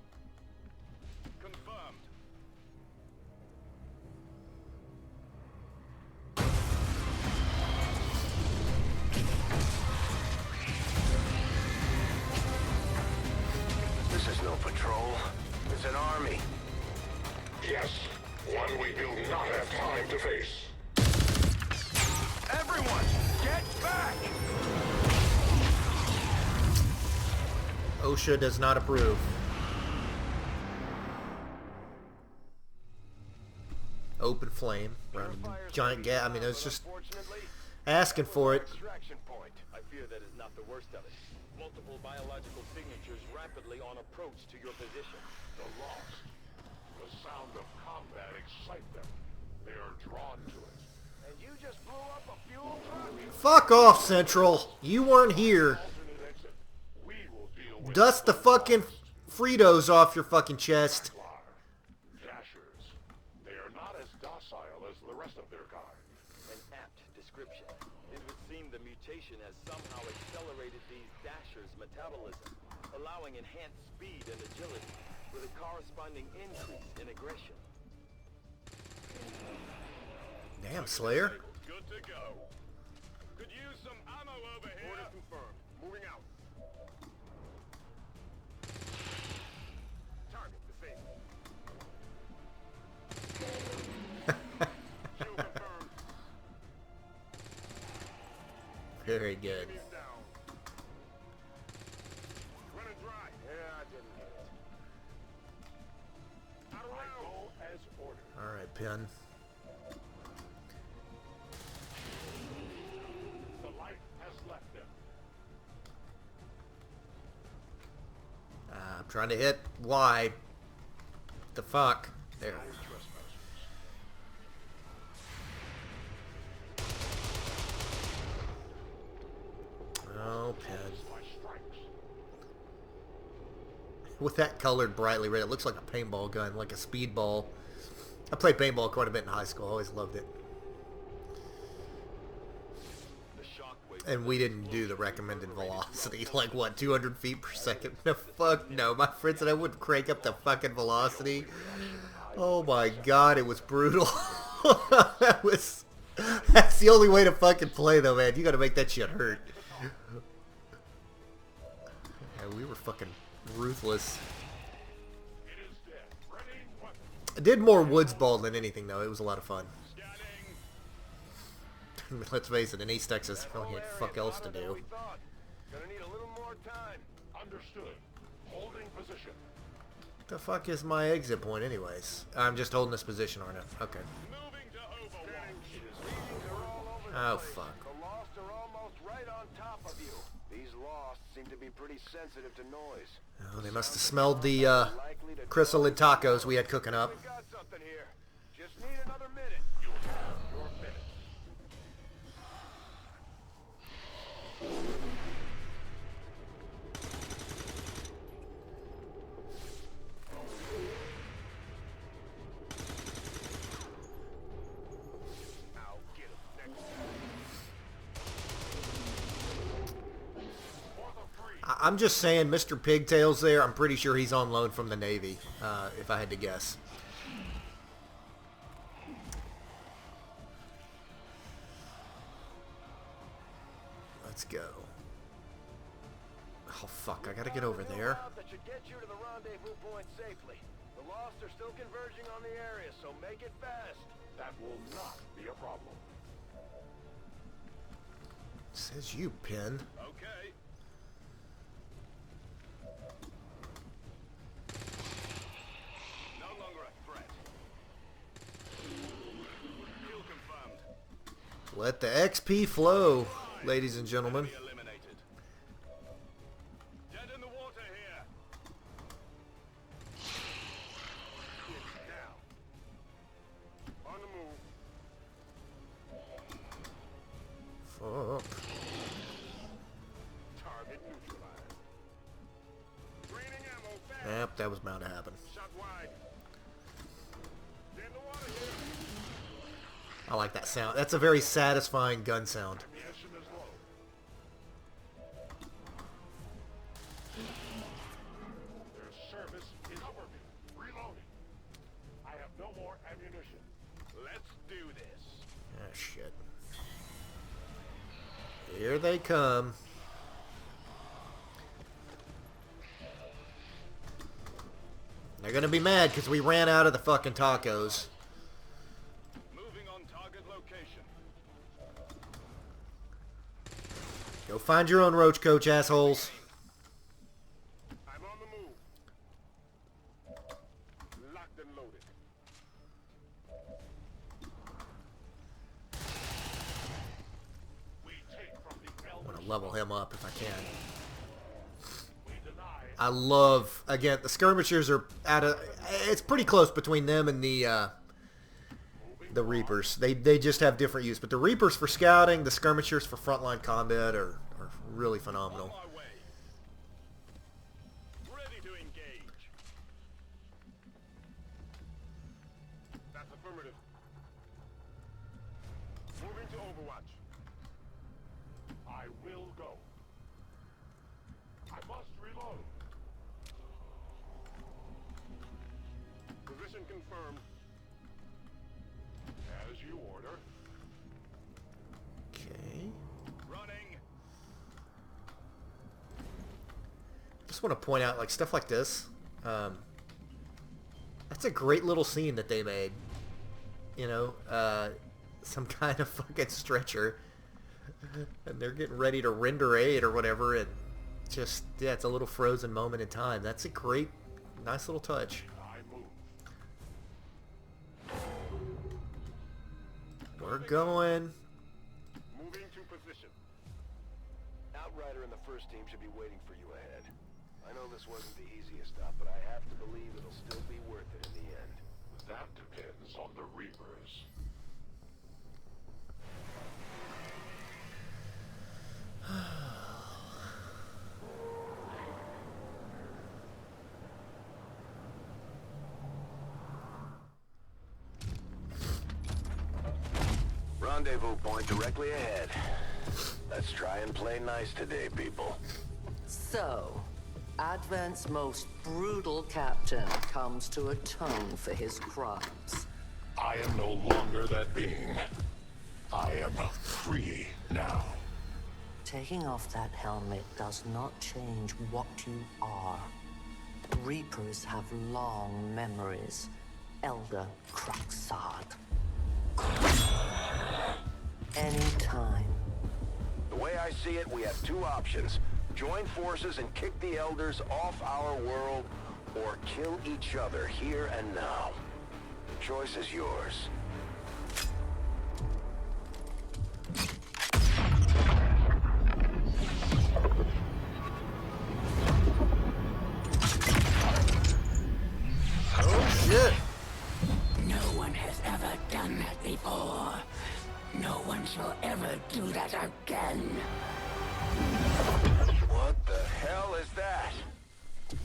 Confirmed. This is no patrol. It's an army. Yes, one we do not have time to face. Everyone, get back! OSHA does not approve. Open flame around a giant gap. I mean, it's just asking for it. Extraction point. I fear that is not the worst of it. Multiple biological signatures rapidly on approach to your position. The Lost. The sound of combat excite them. They are drawn to it. And you just blew up a fuel truck? Fuck off, Central. You weren't here. Alternate exit. We will deal with Dust the fucking Fritos off your fucking chest. Dashers. They are not as docile as the rest of their kind. An apt description. It would seem the mutation has somehow accelerated these Dashers' metabolism, allowing enhanced speed and agility, with a corresponding increase in aggression. Damn, Slayer. Good to go. Could use some ammo over here. Order confirmed. Moving out. Target disabled. Shield confirmed. Very good. Enemies down. Running dry. Yeah, I didn't hit it. Out of round. Go as ordered. All right, Pin. The light has left them. I'm trying to hit Y. The fuck? There. Oh, Pin. With that colored brightly red, it looks like a paintball gun, like a speedball. I played paintball quite a bit in high school. I always loved it. And we didn't do the recommended velocity, like what, 200 feet per second? No, fuck no. My friend said I wouldn't crank up the fucking velocity. Oh my god, it was brutal. That's the only way to fucking play though, man. You gotta make that shit hurt. Yeah, we were fucking ruthless. I did more woods ball than anything though. It was a lot of fun. Let's face it, in East Texas, really had fuck else to do. Gonna need a little more time. Understood. Holding position. The fuck is my exit point anyways? I'm just holding this position, aren't I? Okay. Oh fuck. The Lost are almost right on top of you. These Lost seem to be pretty sensitive to noise. Oh, they must have smelled the chrysalid tacos we had cooking up. We got something here. Just need another minute. You have your minute. I'm just saying, Mr. Pigtails there, I'm pretty sure he's on loan from the Navy, if I had to guess. Let's go. Oh, fuck, I gotta get over there. That should get you to the rendezvous point safely. The Lost are still converging on the area, so make it fast. That will not be a problem. Says you, Pin. Okay. No longer a threat. Kill confirmed. Let the XP flow, ladies and gentlemen. Eliminated. Dead in the water here. Down. On the move. Fuck. Target neutralized. Draining ammo fast. Yep, that was bound to happen. Shot wide. Dead in the water here. I like that sound. That's a very satisfying gun sound. Ammunition is low. Their service is over me. Reloading. I have no more ammunition. Let's do this. Ah, shit. Here they come. They're gonna be mad because we ran out of the fucking tacos. Moving on target location. Go find your own roach coach, assholes. I'm on the move. Locked and loaded. We take from the I'm elders. gonna level him up if I can. We deny. I love, again, the skirmishers are at a, it's pretty close between them and the Reapers. They just have different use, but the Reapers for scouting, the skirmishers for frontline combat are really phenomenal. On my way. Ready to engage. That's affirmative. Moving to Overwatch. I will go. I must reload. Position confirmed. As you order. Okay. Running. Just want to point out, like, stuff like this. That's a great little scene that they made. You know, some kind of fucking stretcher. And they're getting ready to render aid or whatever, and just, yeah, it's a little frozen moment in time. That's a great, nice little touch. We're going. Moving to position. Outrider and the first team should be waiting for you ahead. I know this wasn't the easiest stop, but I have to believe it'll still be worth it in the end. That depends on the Reapers. Rendezvous point directly ahead. Let's try and play nice today, people. So, Advent's most brutal captain comes to atone for his crimes. I am no longer that being. I am free now. Taking off that helmet does not change what you are. Reapers have long memories. Elder Craxard. Anytime. The way I see it, we have two options. Join forces and kick the Elders off our world, or kill each other here and now. The choice is yours. Oh shit! No one has ever done that before. No one shall ever do that again. What the hell is that?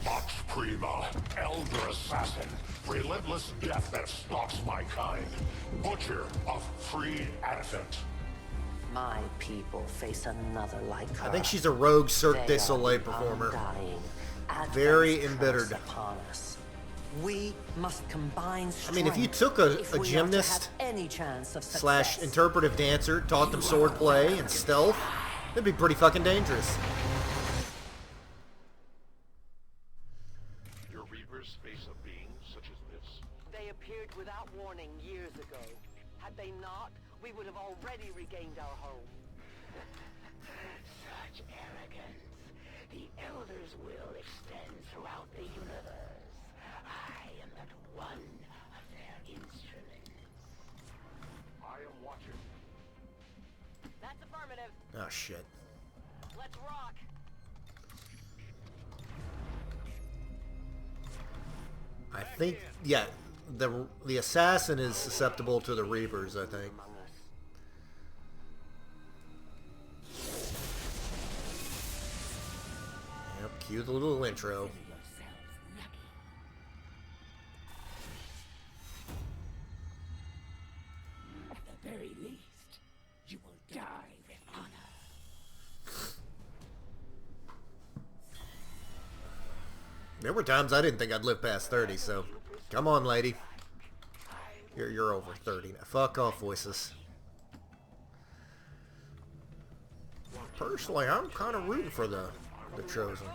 Vox Prima, Elder Assassin, relentless death that stalks my kind, Butcher of free Advent. My people face another like her. I think she's a rogue Cirque They du Soleil are performer. undying. Very Advent's embittered. curse upon us. We must combine I mean, if you strength took a if we are to gymnast have any chance of slash success. interpretive dancer, taught them swordplay and stealth, it'd be pretty fucking dangerous. Your Reapers face a being such as this? They appeared without warning years ago. Had they not, we would have already regained our home. Such arrogance. The Elder's will extends throughout the universe. I am but one of their instruments. I am watching. That's affirmative. Oh shit. Let's rock. I think, yeah, the assassin is susceptible to the Reapers, I think. Yep, cue the little intro. At the very least, you will die with honor. There were times I didn't think I'd live past 30, so come on, lady. You're over 30 now. Fuck off, voices. Personally, I'm kind of rooting for the Chosen.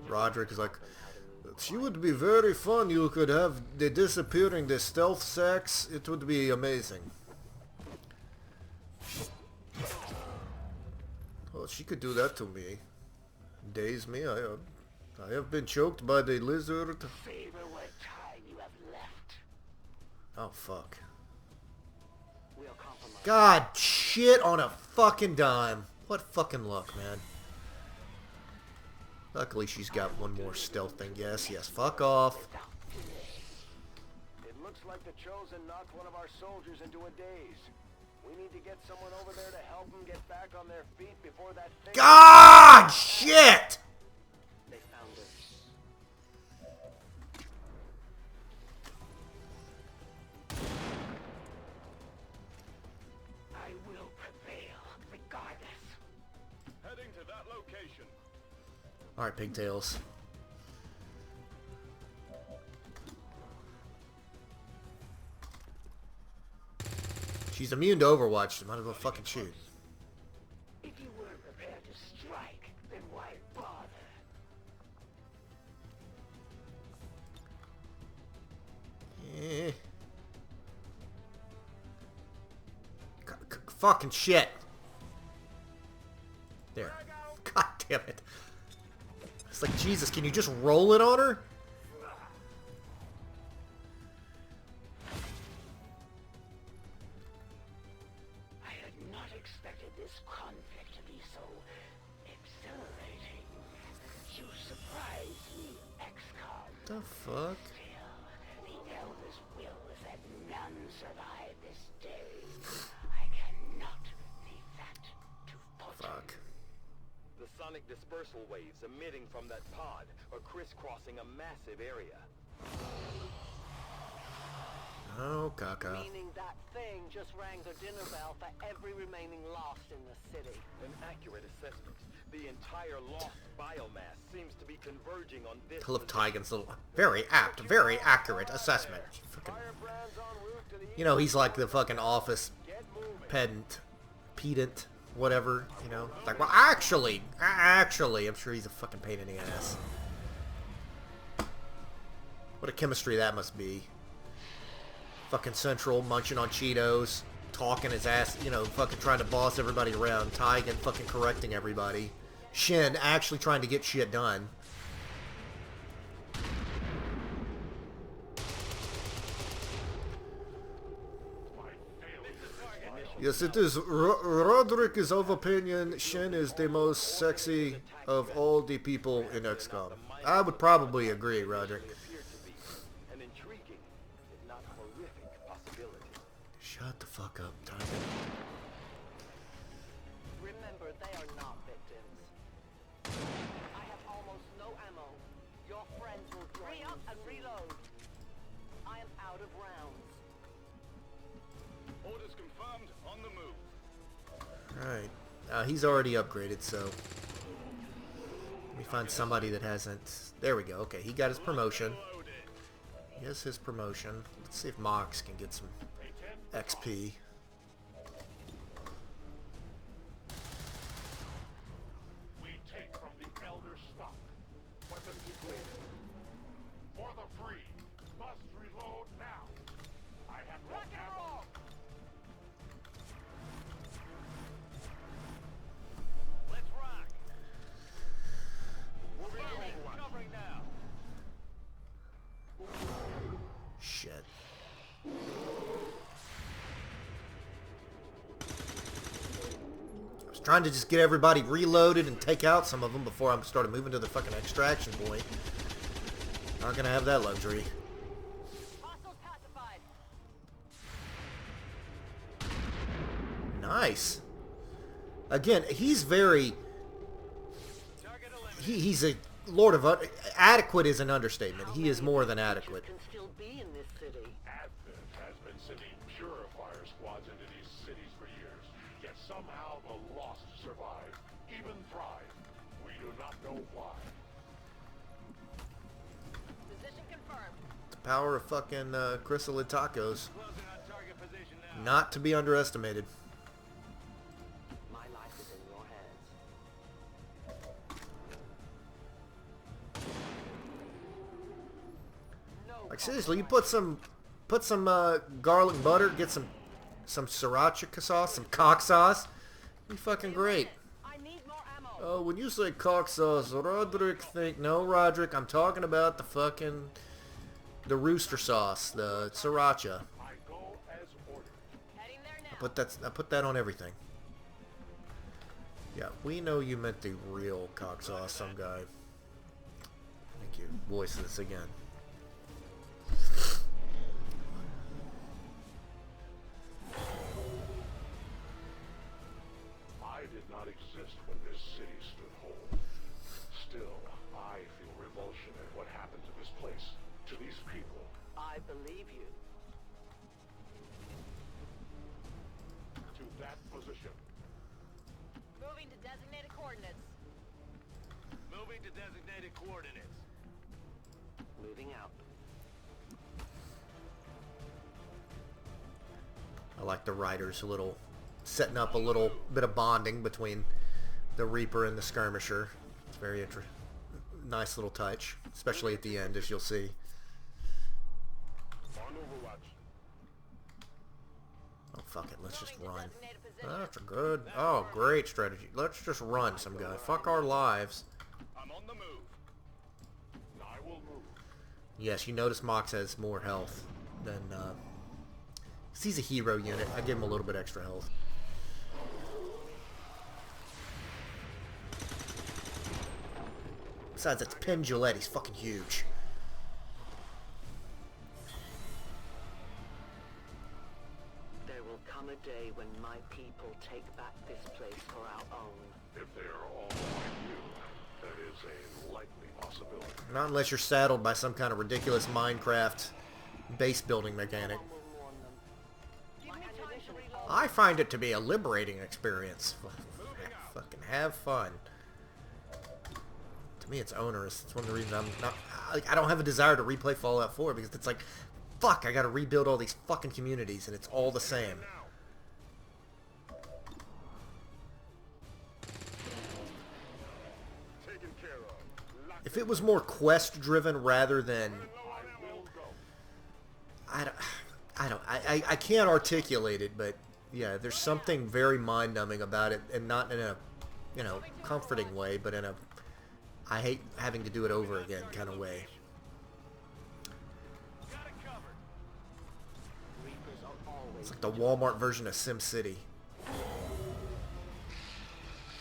Roderick is like, she would be very fun. You could have the disappearing, the stealth sex. It would be amazing. Well, she could do that to me. Daze me. I have been choked by the lizard. Favor what time you have left. Oh, fuck. We'll compromise. God, shit on a fucking dime. What fucking luck, man. Luckily, she's got one more stealth thing. Yes, yes. Fuck off. It looks like the Chosen knocked one of our soldiers into a daze. We need to get someone over there to help them get back on their feet before that thing... God, shit! They found us. I will prevail, regardless. location. Alright, pigtails. She's immune to Overwatch, so might as well fucking shoot. If you weren't prepared to strike, then why bother? Eh. Fucking shit. There. God damn it. It's like, Jesus, can you just roll it on her? I had not expected this conflict to be so exhilarating. You surprise me, XCOM. The fuck? The Elder's will is that none survive this day. I cannot leave that to fortune. Fuck. The sonic dispersal waves emitting from that pod are crisscrossing a massive area. Oh, caca. Meaning that thing just rang the dinner bell for every remaining lost in the city. An accurate assessment. The entire lost biomass seems to be converging on this. Cliff Tigan's little, very apt, very accurate assessment. Fucking, you know, he's like the fucking office pedant, whatever, you know. Like, well, actually, I'm sure he's a fucking pain in the ass. What a chemistry that must be. Fucking Central, munching on Cheetos, talking his ass, you know, fucking trying to boss everybody around. Tigan fucking correcting everybody. Shin actually trying to get shit done. Yes, it is. Roderick is of opinion Shin is the most sexy of all the people in XCOM. I would probably agree, Roderick. An intriguing, if not horrific, possibility. Shut the fuck up, Tiger. Remember, they are not victims. I have almost no ammo. Your friends will hurry up and reload. I am out of rounds. Orders confirmed. On the move. Alright. He's already upgraded, so... Let me find somebody that hasn't... There we go. Okay, he got his promotion. He has his promotion. Let's see if Mox can get some XP. We take from the Elder stock. Weapons depleted. For the free, must reload now. I have no ammo. Let's rock. Covering now. Shit. I was trying to just get everybody reloaded and take out some of them before I started moving to the fucking extraction point. Not gonna have that luxury. Hostiles pacified. Nice. Again, he's very... He's a Lord of... Adequate is an understatement. He is more than adequate. Can still be in this city. Advent has been sending purifier squads into these cities for years. Yet somehow the lost survive, even thrive. We do not know why. Position confirmed. The power of fucking chrysalid tacos. Closing on target position now. Not to be underestimated. My life is in your hands. Like seriously, you put some garlic butter, get some sriracha sauce, some cock sauce. Be fucking great. I need more ammo. Oh, when you say cock sauce, Roderick no, Roderick, I'm talking about the rooster sauce, the sriracha. I go as ordered. Heading there now. I put that on everything. Yeah, we know you meant the real cock sauce, some guy. Thank you. Voice this again. I did not exist when this city stood whole. Still, I feel revulsion at what happened to this place, to these people. I believe you. To that position. Moving to designated coordinates. Moving to designated coordinates. Moving out. I like the riders a little, setting up a little bit of bonding between the Reaper and the Skirmisher. It's very nice little touch, especially at the end, as you'll see. On Overwatch. Oh, fuck it. Let's just run. That's a good... Oh, great strategy. Let's just run, some guy. Fuck our lives. I'm on the move. I will move. Yes, you notice Mox has more health than... 'cause he's a hero unit. I give him a little bit extra health. Besides, it's Penn Jillette. He's fucking huge. There will come a day when my people take back this place for our own. If they are all like you, that is a likely possibility. Not unless you're saddled by some kind of ridiculous Minecraft base building mechanic. I find it to be a liberating experience. Fucking have fun. To me, it's onerous. It's one of the reasons I'm not... I don't have a desire to replay Fallout 4, because it's like, fuck, I gotta rebuild all these fucking communities, and it's all the same. If it was more quest-driven rather than... I can't articulate it, but yeah, there's something very mind-numbing about it, and not in a, you know, comforting way, but in a I hate having to do it over again kind of way. It's like the Walmart version of SimCity.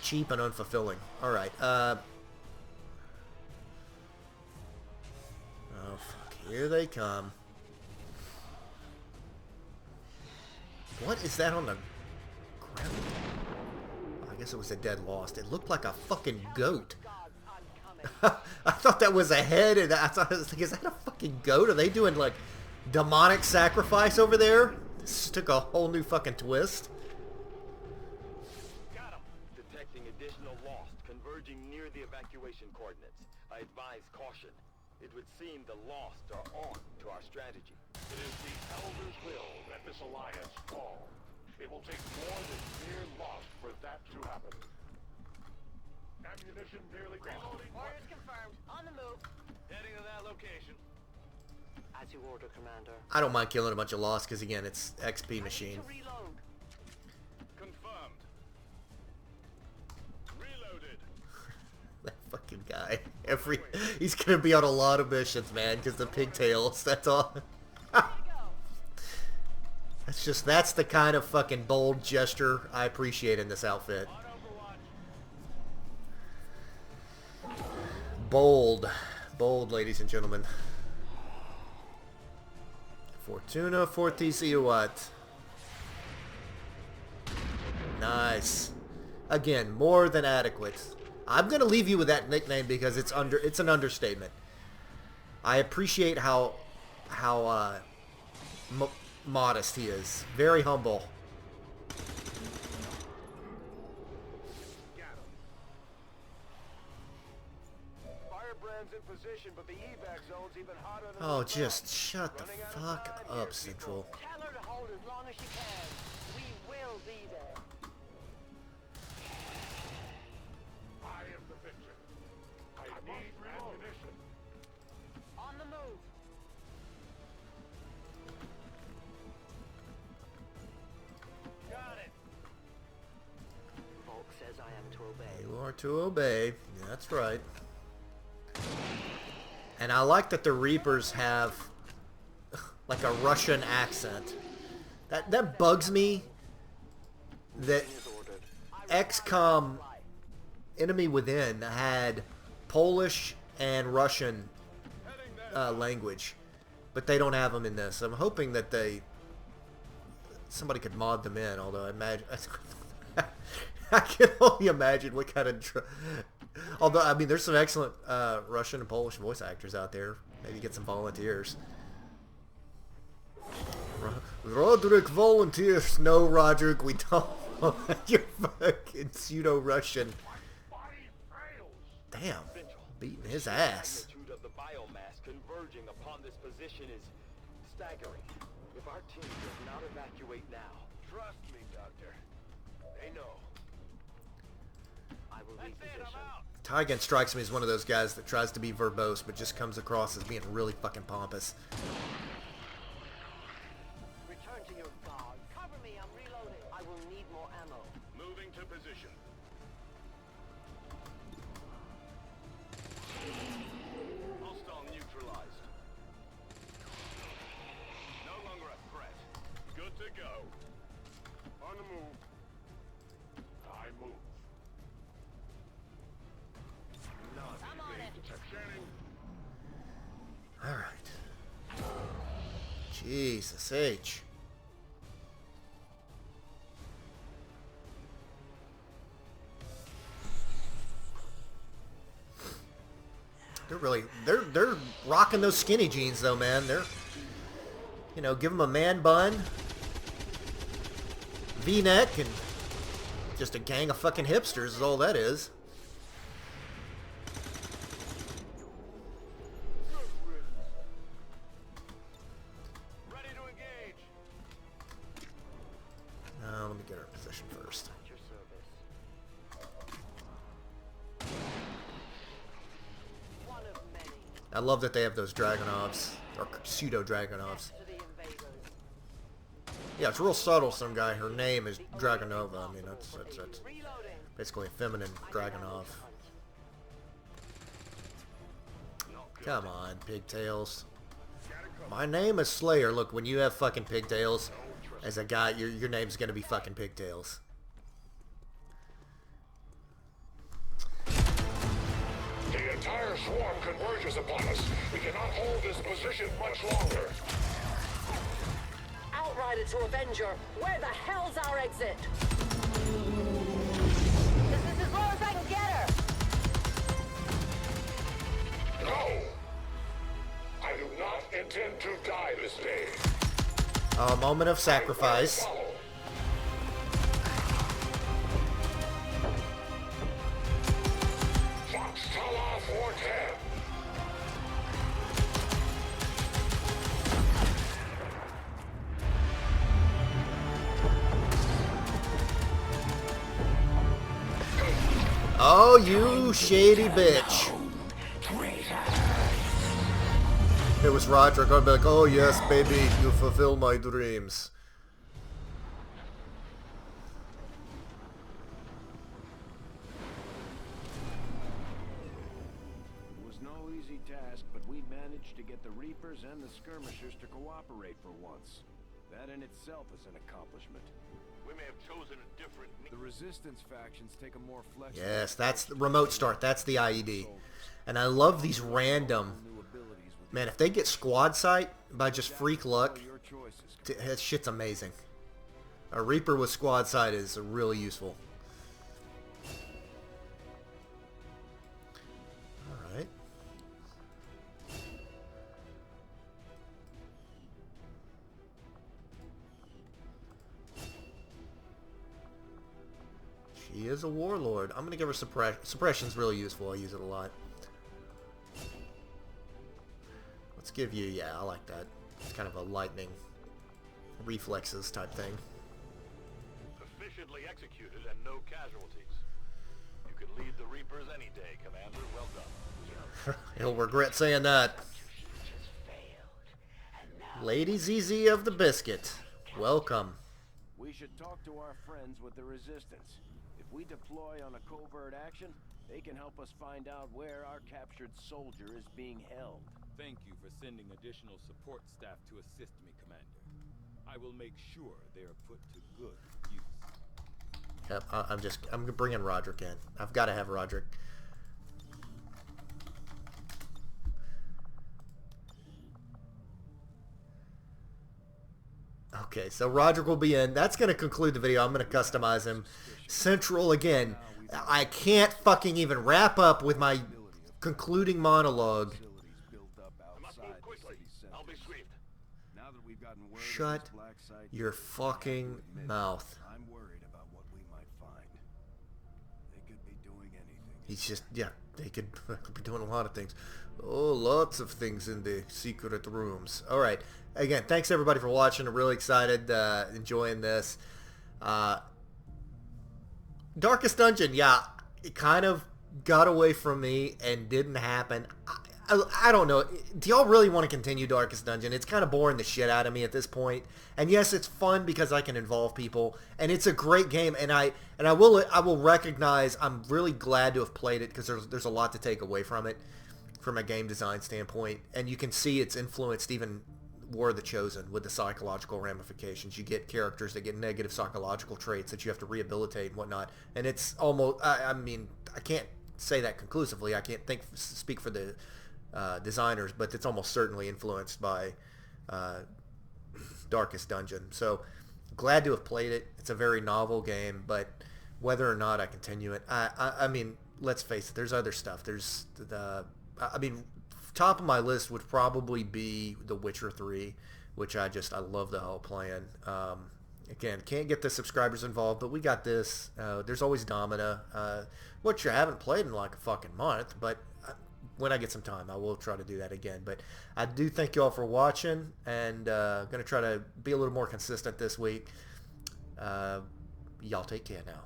Cheap and unfulfilling. Alright, oh fuck, here they come. What is that on the ground? I guess it was a dead lost. It looked like a fucking goat. I thought that was a head, and I thought, is that a fucking goat? Are they doing like demonic sacrifice over there? This took a whole new fucking twist. Got him. Detecting additional lost converging near the evacuation coordinates. I advise caution. It would seem the lost are on to our strategy. It is the Elder's will that this alliance fall. It will take more than mere loss for that to happen. Ammunition nearly gone. Orders confirmed. On the move. Heading to that location. As you order, Commander. I don't mind killing a bunch of lost because again, it's XP machine. Reload. Confirmed. Reloaded. That fucking guy. He's gonna be on a lot of missions, man, because the pigtails. That's all. That's the kind of fucking bold gesture I appreciate in this outfit. Bold, ladies and gentlemen. Fortuna Fortissimo. Nice. Again, more than adequate. I'm gonna leave you with that nickname because it's an understatement. I appreciate how modest he is. Very humble. Firebrand's in position, but the evac zone's even hotter than Oh, just shut the fuck up, Central. Tell her to hold as long as she can. We will be there. I am the victor. I need ammunition. On the move. Got it. Volk says I am to obey. You are to obey. That's right. And I like that the Reapers have like a Russian accent. That bugs me. That XCOM Enemy Within had Polish and Russian language, but they don't have them in this. I'm hoping that somebody could mod them in. Although I imagine I can only imagine what kind of. Although, I mean, there's some excellent Russian and Polish voice actors out there. Maybe get some volunteers. Roderick volunteers. No, Roderick, we don't. You're fucking pseudo-Russian. Damn. Central. Beating his The ass. magnitude of the biomass converging upon this position is staggering. If our team does not evacuate now, Trust me, Doctor. They know. I will That's it, reposition. I'm out. Tygan strikes me as one of those guys that tries to be verbose, but just comes across as being really fucking pompous. Return to your guard. Cover me, I'm reloading. I will need more ammo. Moving to position. Hostile neutralized. No longer a threat. Good to go. On the move. I move. I'm on it. Scanning. Alright. Jesus H. They're rocking those skinny jeans though, man. They're, you know, give them a man bun, V-neck, and just a gang of fucking hipsters is all that is. Ready to engage. Let me get her in position first. At your service. One of many. I love that they have those Dragonovs, or pseudo-Dragonovs. To the invaders. Yeah, it's real subtle, some guy. Her name is Dragonova. I mean, that's Reloading. basically a feminine Dragonov. Come on, pigtails. My name is Slayer. Look, when you have fucking pigtails, as a guy, your name's gonna be fucking pigtails. The entire swarm converges upon us. We cannot hold this position much longer. Outrider to Avenger. Where the hell's our exit? This is as low as I can get her. No! I do not intend to die this day. A moment of sacrifice. Follow. Fox Tala 410. Oh, you shady bitch. It was Roderick. I'd be like, oh yes, baby, you fulfill my dreams. It was no easy task, but we managed to get the Reapers and the Skirmishers to cooperate for once. That in itself is an accomplishment. We may have chosen a different. The Resistance factions take a more flexible. Yes, that's the remote start. That's the IED. And I love these random... Man, if they get squad sight by just freak luck, that shit's amazing. A Reaper with squad sight is really useful. Alright. She is a warlord. I'm going to give her suppression. Suppression's really useful. I use it a lot. Let's give you, yeah, I like that. It's kind of a lightning reflexes type thing. Efficiently executed and no casualties. You could lead the Reapers any day, Commander. Well done. He'll regret saying that. Lady ZZ of the Biscuit, welcome. We should talk to our friends with the Resistance. If we deploy on a covert action, they can help us find out where our captured soldier is being held. thank you for sending additional support staff to assist me, Commander. I will make sure they are put to good use. Yep, I'm bringing Roderick in. I've got to have Roderick. Okay, so Roderick will be in. That's going to conclude the video. I'm going to customize him. Central again. I can't fucking even wrap up with my concluding monologue. Shut your fucking mouth. I'm worried about what we might find. They could be doing anything. He's just, yeah, they could be doing a lot of things. Oh, lots of things in the secret rooms. All right. Again, thanks everybody for watching. I'm really excited, enjoying this. Darkest Dungeon, yeah, it kind of got away from me and didn't happen. I don't know. Do y'all really want to continue Darkest Dungeon? It's kind of boring the shit out of me at this point. And yes, it's fun because I can involve people, and it's a great game. And I will recognize I'm really glad to have played it because there's a lot to take away from it, from a game design standpoint. And you can see it's influenced even War of the Chosen with the psychological ramifications. You get characters that get negative psychological traits that you have to rehabilitate and whatnot. And it's almost, I mean, I can't say that conclusively. I can't speak for the designers, but it's almost certainly influenced by Darkest Dungeon. So glad to have played it. It's a very novel game, but whether or not I continue it, I mean, let's face it, there's other stuff. There's top of my list would probably be The Witcher 3, which I love the whole plan. Again, can't get the subscribers involved, but we got this. There's always Domina, which I haven't played in like a fucking month, but when I get some time, I will try to do that again. But I do thank you all for watching, and going to try to be a little more consistent this week. Y'all take care now.